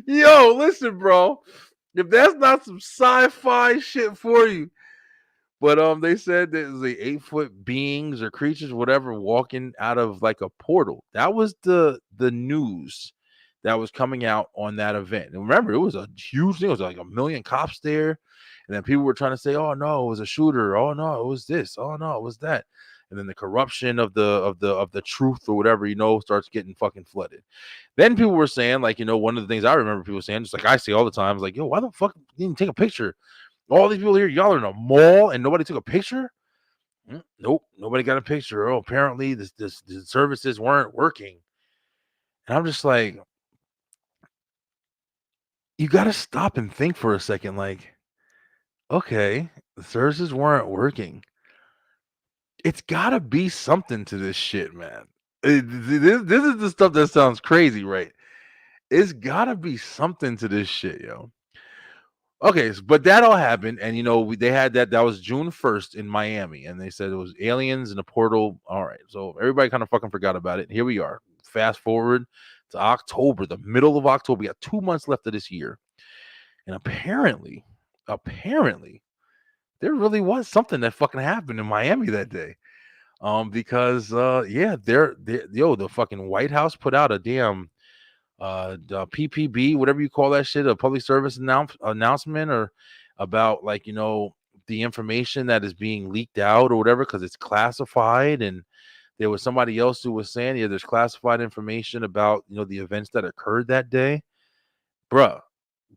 yo, listen, bro. If that's not some sci-fi shit for you. But they said there's the 8-foot beings or creatures, whatever, walking out of like a portal. That was the news that was coming out on that event. And remember, it was a huge thing. It was like 1 million cops there. And then people were trying to say, oh no, it was a shooter. Oh no, it was this. Oh no, it was that. And then the corruption of the truth or whatever, starts getting fucking flooded. Then people were saying, like, one of the things I remember people saying, just like I say all the time, is like, yo, why the fuck didn't you take a picture? All these people here, y'all are in a mall and nobody took a picture? Nope, nobody got a picture. Oh, apparently the services weren't working. And I'm just like, you got to stop and think for a second. Like, okay, the services weren't working. It's got to be something to this shit, man. This is the stuff that sounds crazy, right? It's got to be something to this shit, yo. Okay, but that all happened, and they had that was June 1st in Miami, and they said it was aliens in a portal. All right, so everybody kind of fucking forgot about it. Here we are. Fast forward to October, the middle of October. We got 2 months left of this year, and apparently, there really was something that fucking happened in Miami that day. Because the fucking White House put out a damn the PPB, whatever you call that shit, a public service announcement, or about like the information that is being leaked out or whatever because it's classified. And there was somebody else who was saying, yeah, there's classified information about the events that occurred that day, bruh.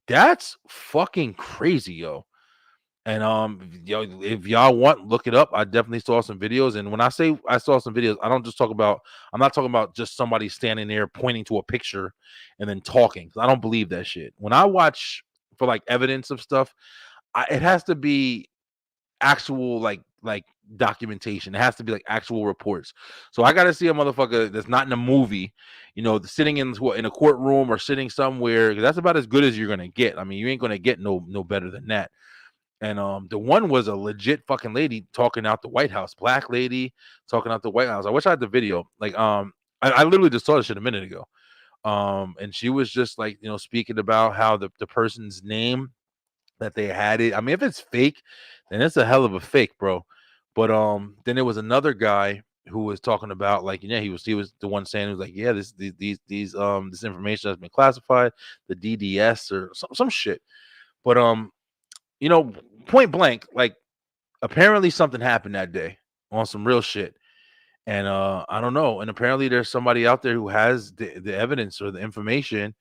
That's fucking crazy, yo. And if y'all want, look it up. I definitely saw some videos. And when I say I saw some videos, I'm not talking about just somebody standing there pointing to a picture and then talking. 'Cause I don't believe that shit. When I watch for like evidence of stuff, it has to be actual like documentation. It has to be like actual reports. So I gotta see a motherfucker that's not in a movie, sitting in a courtroom or sitting somewhere. 'Cause that's about as good as you're gonna get. I mean, you ain't gonna get no better than that. And the one was a legit fucking lady talking out the White House, black lady talking out the White House. I wish I had the video. Like, I literally just saw this shit a minute ago. And she was just like, speaking about how the person's name that they had it. I mean, if it's fake, then it's a hell of a fake, bro. But then there was another guy who was talking about like, he was the one saying, he was like, yeah, this information has been classified, the DDS or some shit. But you know, point blank, like apparently something happened that day on some real shit. And I don't know. And apparently there's somebody out there who has the evidence or the information,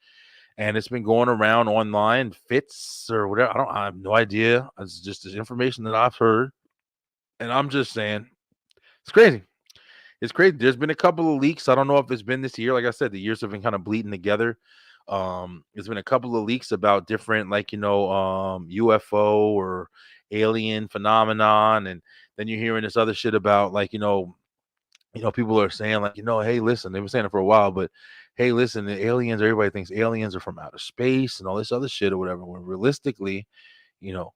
and it's been going around online, fits or whatever. I have no idea. It's just this information that I've heard. And I'm just saying, it's crazy. It's crazy. There's been a couple of leaks. I don't know if it's been this year. Like I said, the years have been kind of bleeding together. There's been a couple of leaks about different, like, UFO or alien phenomenon. And then you're hearing this other shit about like, people are saying like, hey, listen, they've been saying it for a while, but hey, listen, the aliens, everybody thinks aliens are from outer space and all this other shit or whatever. When realistically, you know,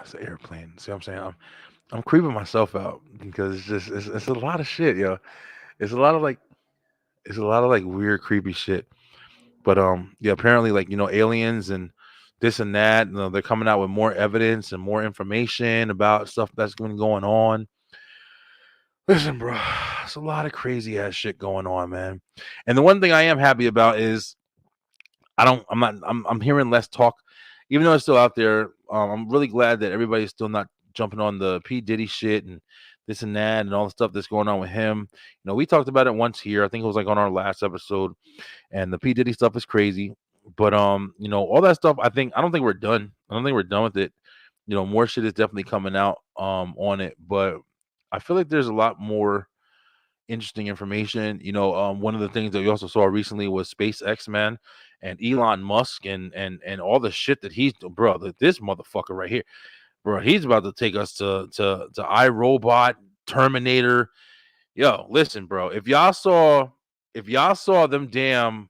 it's an airplane. See what I'm saying? I'm creeping myself out because it's a lot of shit, yo. It's a lot of like weird, creepy shit. But yeah, apparently like aliens and this and that. They're coming out with more evidence and more information about stuff that's been going on. Listen, bro, it's a lot of crazy ass shit going on, man. And the one thing I am happy about is I'm hearing less talk, even though it's still out there. I'm really glad that everybody's still not jumping on the P Diddy shit and this and that and all the stuff that's going on with him. We talked about it once here. I think it was like on our last episode, and the P Diddy stuff is crazy. But all that stuff, I don't think we're done. I don't think we're done with it. More shit is definitely coming out on it, but I feel like there's a lot more interesting information. One of the things that we also saw recently was SpaceX, man, and Elon Musk and all the shit that he's, bro. This motherfucker right here, bro. He's about to take us to iRobot, Terminator. Yo, listen, bro. If y'all saw them damn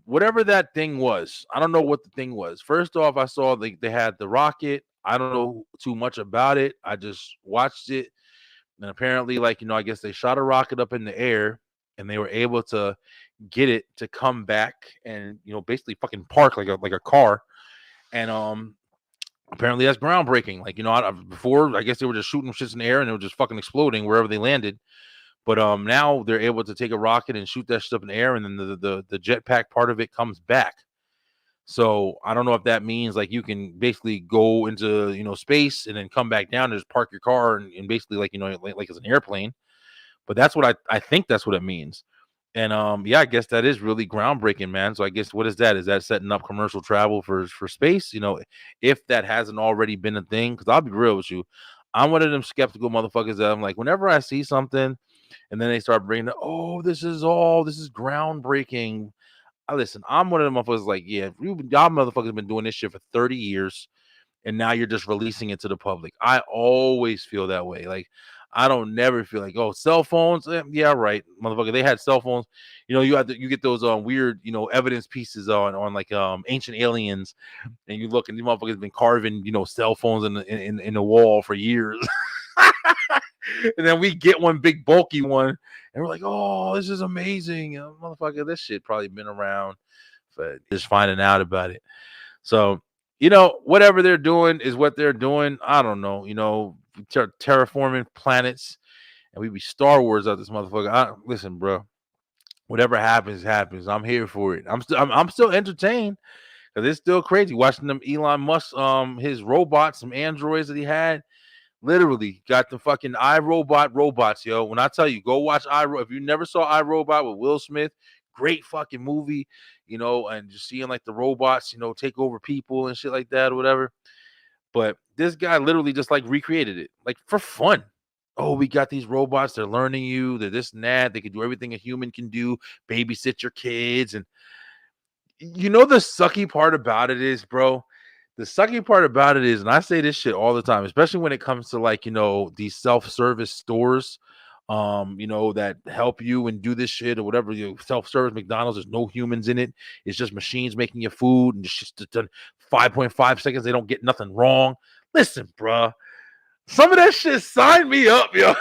whatever that thing was, I don't know what the thing was. First off, I saw they had the rocket. I don't know too much about it. I just watched it. And apparently, like, I guess they shot a rocket up in the air and they were able to get it to come back and, basically fucking park like a car. And apparently that's groundbreaking. Like, before, I guess they were just shooting shits in the air and it was just fucking exploding wherever they landed. But now they're able to take a rocket and shoot that shit up in the air, and then the jetpack part of it comes back. So I don't know if that means like you can basically go into space and then come back down and just park your car and basically like like it's an airplane. But that's what I think that's what it means. And yeah, I guess that is really groundbreaking, man. So I guess what is that? Is that setting up commercial travel for space? If that hasn't already been a thing, because I'll be real with you, I'm one of them skeptical motherfuckers that I'm like, whenever I see something and then they start bringing it, oh, this is groundbreaking. Listen, I'm one of them motherfuckers like, yeah, y'all motherfuckers been doing this shit for 30 years and now you're just releasing it to the public. I always feel that way. Like, I don't never feel like, oh, cell phones. Yeah, right, motherfucker. They had cell phones. You get those weird, evidence pieces on like ancient aliens, and you look and these motherfuckers been carving, cell phones in the wall for years. And then we get one big bulky one, and we're like, oh, this is amazing. Motherfucker, this shit probably been around, but just finding out about it. So, whatever they're doing is what they're doing. I don't know, terraforming planets. and we be Star Wars out this motherfucker. Listen, bro. Whatever happens, happens. I'm here for it. I'm still entertained because it's still crazy watching them Elon Musk, his robots, some androids that he had. Literally got the fucking iRobot robots, yo. When I tell you, go watch iRobot. If you never saw iRobot with Will Smith, great fucking movie, and just seeing like the robots, take over people and shit like that or whatever. But this guy literally just like recreated it, like for fun. Oh, we got these robots. They're learning you. They're this and that. They can do everything a human can do. Babysit your kids. And the sucky part about it is, bro, the sucky part about it is, and I say this shit all the time, especially when it comes to like, these self-service stores, that help you and do this shit or whatever. Self-service McDonald's, there's no humans in it. It's just machines making your food, and it's just done 5.5 seconds. They don't get nothing wrong. Listen, bro, some of that shit sign me up, yo.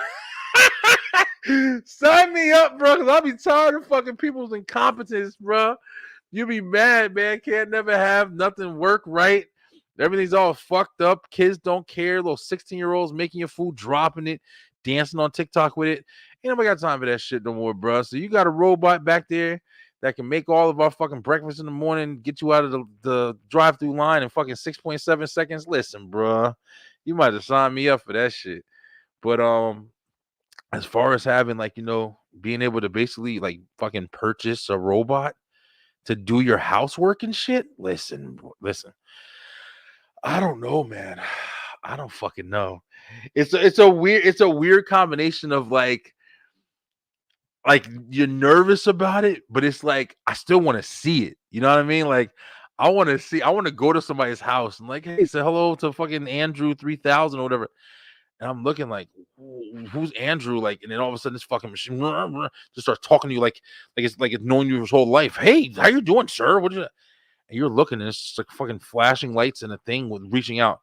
Sign me up, bro, because I'll be tired of fucking people's incompetence, bro. You be mad, man. Can't never have nothing work right. Everything's all fucked up. Kids don't care. Little 16-year-olds making your food, dropping it, dancing on TikTok with it. Ain't nobody got time for that shit no more, bro. So you got a robot back there that can make all of our fucking breakfast in the morning, get you out of the drive-through line in fucking 6.7 seconds. Listen, bro, you might have signed me up for that shit. But as far as having like, being able to basically like fucking purchase a robot to do your housework and shit. Listen. I don't know, man. I don't fucking know. It's a weird combination of like you're nervous about it, but it's like I still want to see it. You know what I mean? Like I want to go to somebody's house and like, hey, say hello to fucking Andrew 3000 or whatever. And I'm looking like, who's Andrew? Like, and then all of a sudden this fucking machine just starts talking to you like it's known you his whole life. Hey, how you doing, sir? What you? And you're looking, and it's just like fucking flashing lights and a thing with reaching out.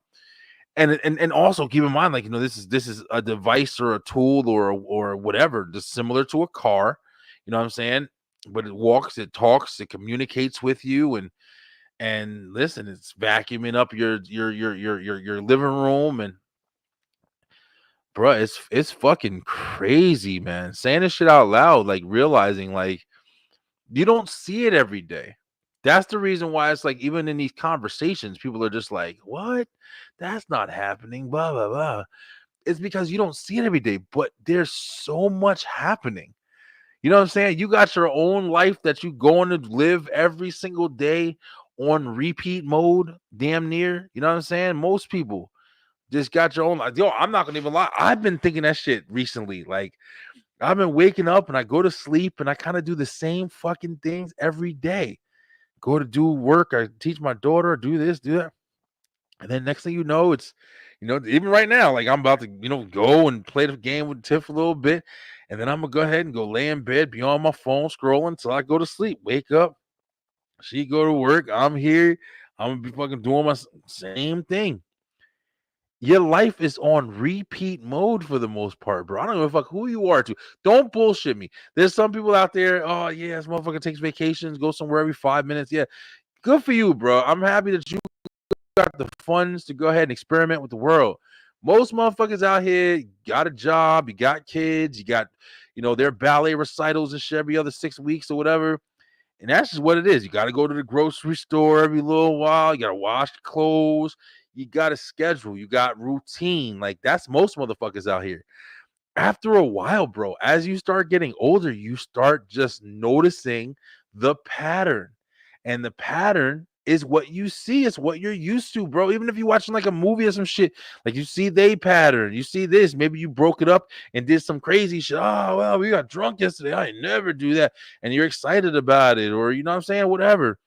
And also keep in mind, like, this is a device or a tool or whatever, just similar to a car. You know what I'm saying? But it walks, it talks, it communicates with you, and listen, it's vacuuming up your living room and. Bro, it's fucking crazy, man. Saying this shit out loud, like realizing like you don't see it every day. That's the reason why it's like even in these conversations, people are just like, "What? That's not happening." Blah blah blah. It's because you don't see it every day, but there's so much happening. You know what I'm saying? You got your own life that you going to live every single day on repeat mode, damn near. You know what I'm saying? Most people just got your own. Yo, I'm not gonna even lie. I've been thinking that shit recently. Like, I've been waking up and I go to sleep and I kind of do the same fucking things every day. Go to do work. I teach my daughter, do this, do that. And then next thing you know, it's, even right now, like I'm about to, go and play the game with Tiff a little bit. And then I'm gonna go ahead and go lay in bed, be on my phone scrolling until I go to sleep. Wake up. She go to work. I'm here. I'm gonna be fucking doing my same thing. Your life is on repeat mode for the most part, bro. I don't give a fuck who you are to. Don't bullshit me. There's some people out there, oh, yeah, this motherfucker takes vacations, goes somewhere every 5 minutes. Yeah, good for you, bro. I'm happy that you got the funds to go ahead and experiment with the world. Most motherfuckers out here got a job, you got kids, you got, their ballet recitals and shit every other 6 weeks or whatever. And that's just what it is. You got to go to the grocery store every little while. You got to wash clothes. You got a schedule. You got routine. Like that's most motherfuckers out here. After a while, bro, as you start getting older, you start just noticing the pattern. And the pattern is what you see. It's what you're used to, bro. Even if you're watching like a movie or some shit, like you see they pattern, you see this, maybe you broke it up and did some crazy shit. Oh, well, we got drunk yesterday. I never do that. And you're excited about it, or you know what I'm saying? Whatever.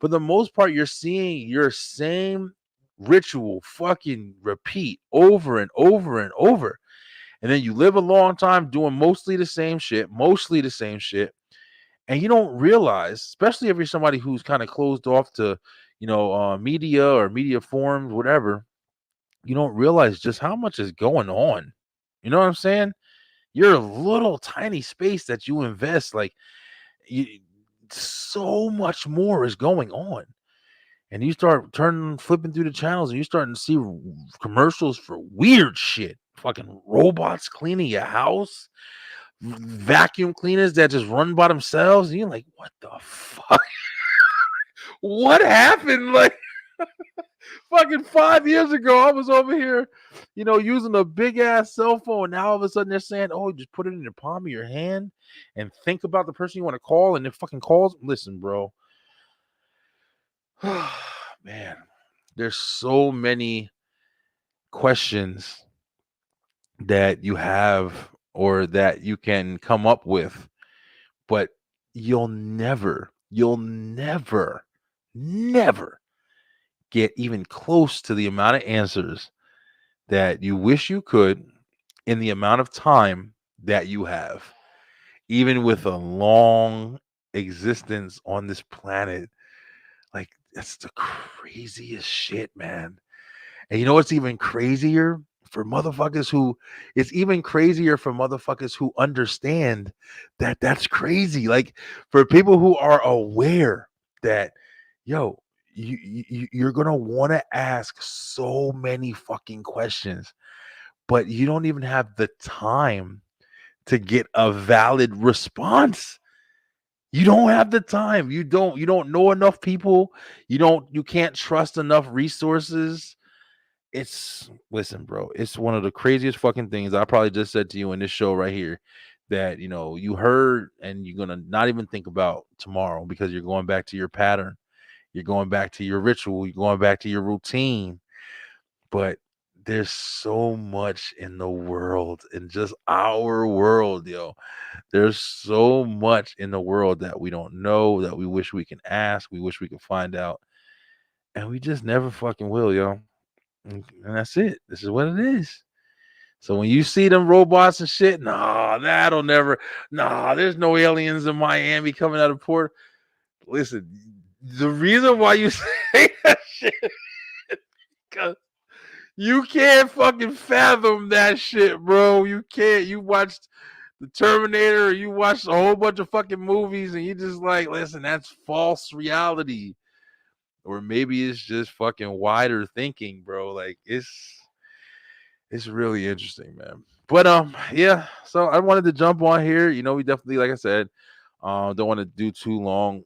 For the most part, you're seeing your same ritual fucking repeat over and over and over. And then you live a long time doing mostly the same shit. And you don't realize, especially if you're somebody who's kind of closed off to, media or media forms, whatever, you don't realize just how much is going on. You know what I'm saying? You're a little tiny space that you invest. Like, so much more is going on. And you start flipping through the channels and you're starting to see commercials for weird shit, fucking robots cleaning your house, vacuum cleaners that just run by themselves. And you're like, what the fuck? What happened? Like, fucking 5 years ago, I was over here, using a big ass cell phone. Now all of a sudden they're saying, "Oh, just put it in the palm of your hand and think about the person you want to call," and it fucking calls. Listen, bro, man, there's so many questions that you have or that you can come up with, but you'll never get even close to the amount of answers that you wish you could in the amount of time that you have, even with a long existence on this planet. Like, that's the craziest shit, man. And you know what's even crazier for motherfuckers who it's even crazier for motherfuckers who understand that that's crazy. Like, for people who are aware that, yo, you're gonna want to ask so many fucking questions, but you don't even have the time to get a valid response. You don't have the time. You don't know enough people. You can't trust enough resources. Listen, bro, it's one of the craziest fucking things I probably just said to you in this show right here that you heard, and you're gonna not even think about tomorrow because you're going back to your pattern. You're going back to your ritual. You're going back to your routine. But there's so much in the world, in just our world, yo. There's so much in the world that we don't know, that we wish we can ask, we wish we could find out, and we just never fucking will, yo. And that's it. This is what it is. So when you see them robots and shit, nah, that'll never, nah, there's no aliens in Miami coming out of port. Listen, the reason why you say that shit, because you can't fucking fathom that shit, bro. You can't. You watched the Terminator, or you watched a whole bunch of fucking movies, and you just like, listen, that's false reality. Or maybe it's just fucking wider thinking, bro. Like, it's really interesting, man. But yeah. So I wanted to jump on here. We definitely, like I said, don't want to do too long.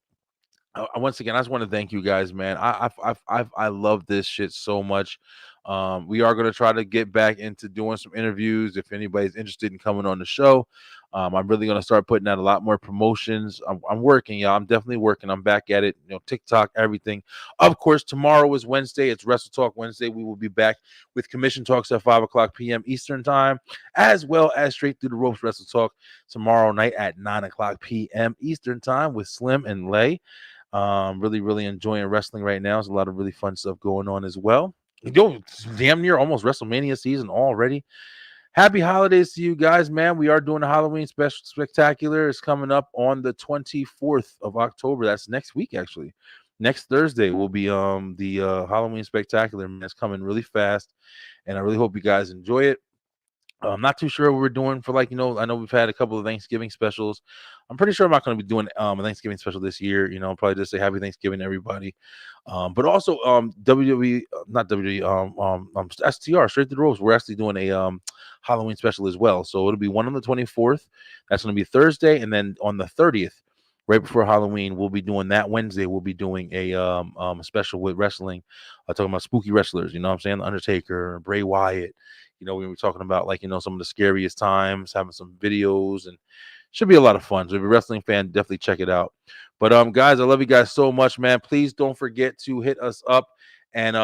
Once again, I just want to thank you guys, man. I love this shit so much. We are going to try to get back into doing some interviews. If anybody's interested in coming on the show, I'm really going to start putting out a lot more promotions. I'm working, y'all. I'm definitely working. I'm back at it. TikTok, everything. Of course, tomorrow is Wednesday. It's Wrestle Talk Wednesday. We will be back with Commission Talks at 5:00 p.m. Eastern Time, as well as Straight Through the Ropes Wrestle Talk tomorrow night at 9:00 p.m. Eastern Time with Slim and Lay. Really, really enjoying wrestling right now. There's a lot of really fun stuff going on as well. It's damn near almost WrestleMania season already. Happy holidays to you guys, man. We are doing a Halloween special spectacular. It's coming up on the 24th of October. That's next week, actually. Next Thursday will be the Halloween spectacular. Man, it's coming really fast, and I really hope you guys enjoy it. I'm not too sure what we're doing for, I know we've had a couple of Thanksgiving specials. I'm pretty sure I'm not going to be doing a Thanksgiving special this year. I'll probably just say happy Thanksgiving, everybody. But also WWE, not WWE, STR, Straight to the Ropes. We're actually doing a Halloween special as well. So it'll be one on the 24th. That's going to be Thursday. And then on the 30th, right before Halloween, we'll be doing that Wednesday. We'll be doing a special with wrestling, talking about spooky wrestlers. You know what I'm saying? The Undertaker, Bray Wyatt. We were talking about some of the scariest times, having some videos, and should be a lot of fun. So if you're a wrestling fan, definitely check it out. But guys, I love you guys so much, man. Please don't forget to hit us up and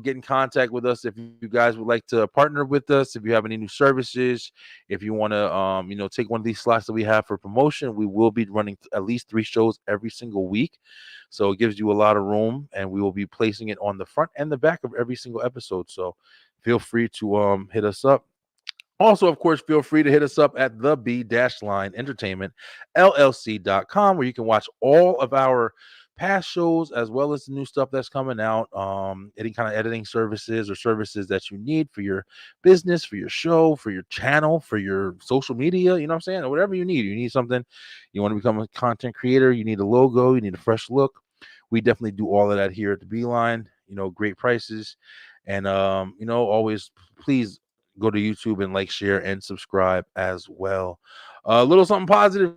get in contact with us if you guys would like to partner with us. If you have any new services, if you want to take one of these slots that we have for promotion, we will be running at least 3 shows every single week. So it gives you a lot of room, and we will be placing it on the front and the back of every single episode. So feel free to hit us up. Also, of course, feel free to hit us up at the B-Line Entertainment LLC.com, where you can watch all of our past shows as well as the new stuff that's coming out. Any kind of editing services or services that you need for your business, for your show, for your channel, for your social media, you know what I'm saying? Or whatever you need. You need something, you want to become a content creator, you need a logo, you need a fresh look. We definitely do all of that here at the B-Line. Great prices. And always please, go to YouTube and like, share, and subscribe as well. A little something positive.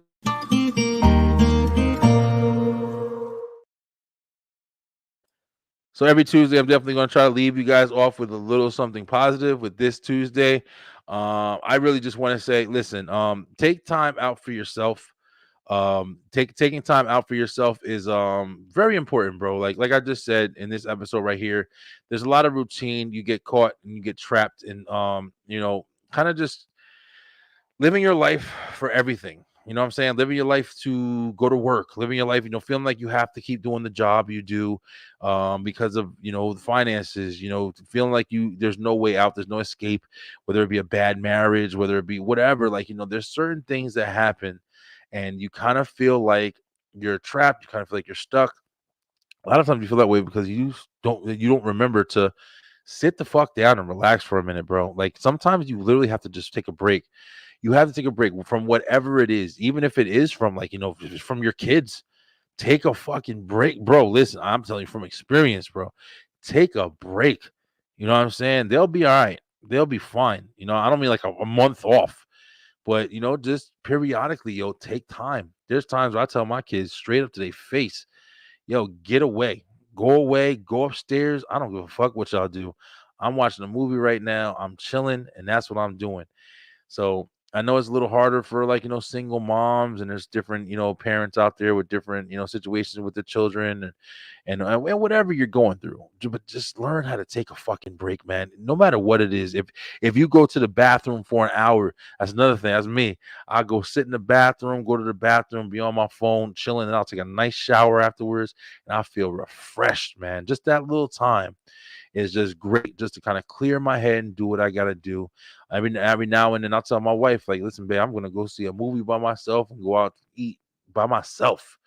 So every Tuesday, I'm definitely going to try to leave you guys off with a little something positive. With this Tuesday, I really just want to say, listen, take time out for yourself. Taking time out for yourself is very important, bro. Like I just said in this episode right here, there's a lot of routine. You get caught and you get trapped in kind of just living your life for everything. You know what I'm saying? Living your life to go to work, living your life, feeling like you have to keep doing the job you do because of, the finances, feeling like there's no way out, there's no escape, whether it be a bad marriage, whether it be whatever, there's certain things that happen and you kind of feel like you're trapped. You kind of feel like you're stuck. A lot of times you feel that way because you don't remember to sit the fuck down and relax for a minute, bro. Like sometimes you literally have to just take a break. You have to take a break from whatever it is, even if it is from from your kids. Take a fucking break, bro. Listen, I'm telling you from experience, bro. Take a break. You know what I'm saying? They'll be all right. They'll be fine. I don't mean like a month off, but just periodically, take time. There's times where I tell my kids straight up to their face, get away. Go away, go upstairs. I don't give a fuck what y'all do. I'm watching a movie right now. I'm chilling, and that's what I'm doing. So I know it's a little harder for single moms, and there's different parents out there with different situations with the children and whatever you're going through. But just learn how to take a fucking break, man. No matter what it is. If you go to the bathroom for an hour, that's another thing. That's me. I go sit in the bathroom, go to the bathroom, be on my phone, chilling, and I'll take a nice shower afterwards, and I feel refreshed, man. Just that little time is just great, just to kind of clear my head and do what I gotta do. Every now and then I'll tell my wife, like, listen, babe, I'm gonna go see a movie by myself and go out to eat by myself.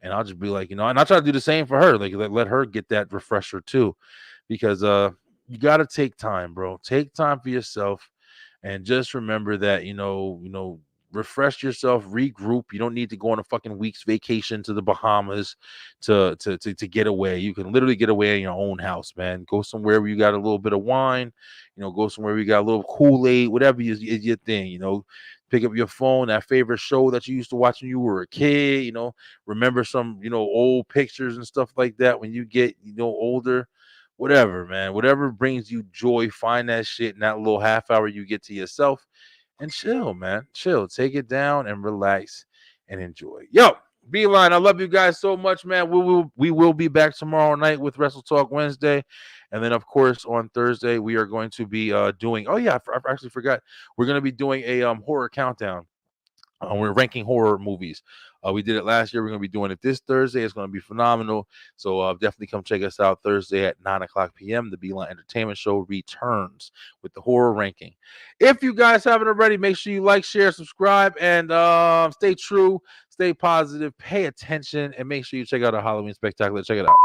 And I'll just be like, and I try to do the same for her, like let her get that refresher too. Because you gotta take time, bro. Take time for yourself and just remember that, refresh yourself, regroup. You don't need to go on a fucking week's vacation to the Bahamas to get away. You can literally get away in your own house, man. Go somewhere where you got a little bit of wine, go somewhere where you got a little Kool-Aid, whatever is your thing, pick up your phone, that favorite show that you used to watch when you were a kid, remember some, old pictures and stuff like that when you get, older. Whatever, man, whatever brings you joy, find that shit in that little half hour you get to yourself and chill, man. Chill. Take it down and relax and enjoy. Yo, Beeline, I love you guys so much, man. We will be back tomorrow night with Wrestle Talk Wednesday. And then, of course, on Thursday, we are going to be doing, oh, yeah, I actually forgot. We're going to be doing a horror countdown. We're ranking horror movies. We did it last year. We're going to be doing it this Thursday. It's going to be phenomenal. So definitely come check us out Thursday at 9 o'clock p.m. The Beeline Entertainment Show returns with the horror ranking. If you guys haven't already, make sure you like, share, subscribe, and stay true, stay positive, pay attention, and make sure you check out our Halloween Spectacular. Check it out.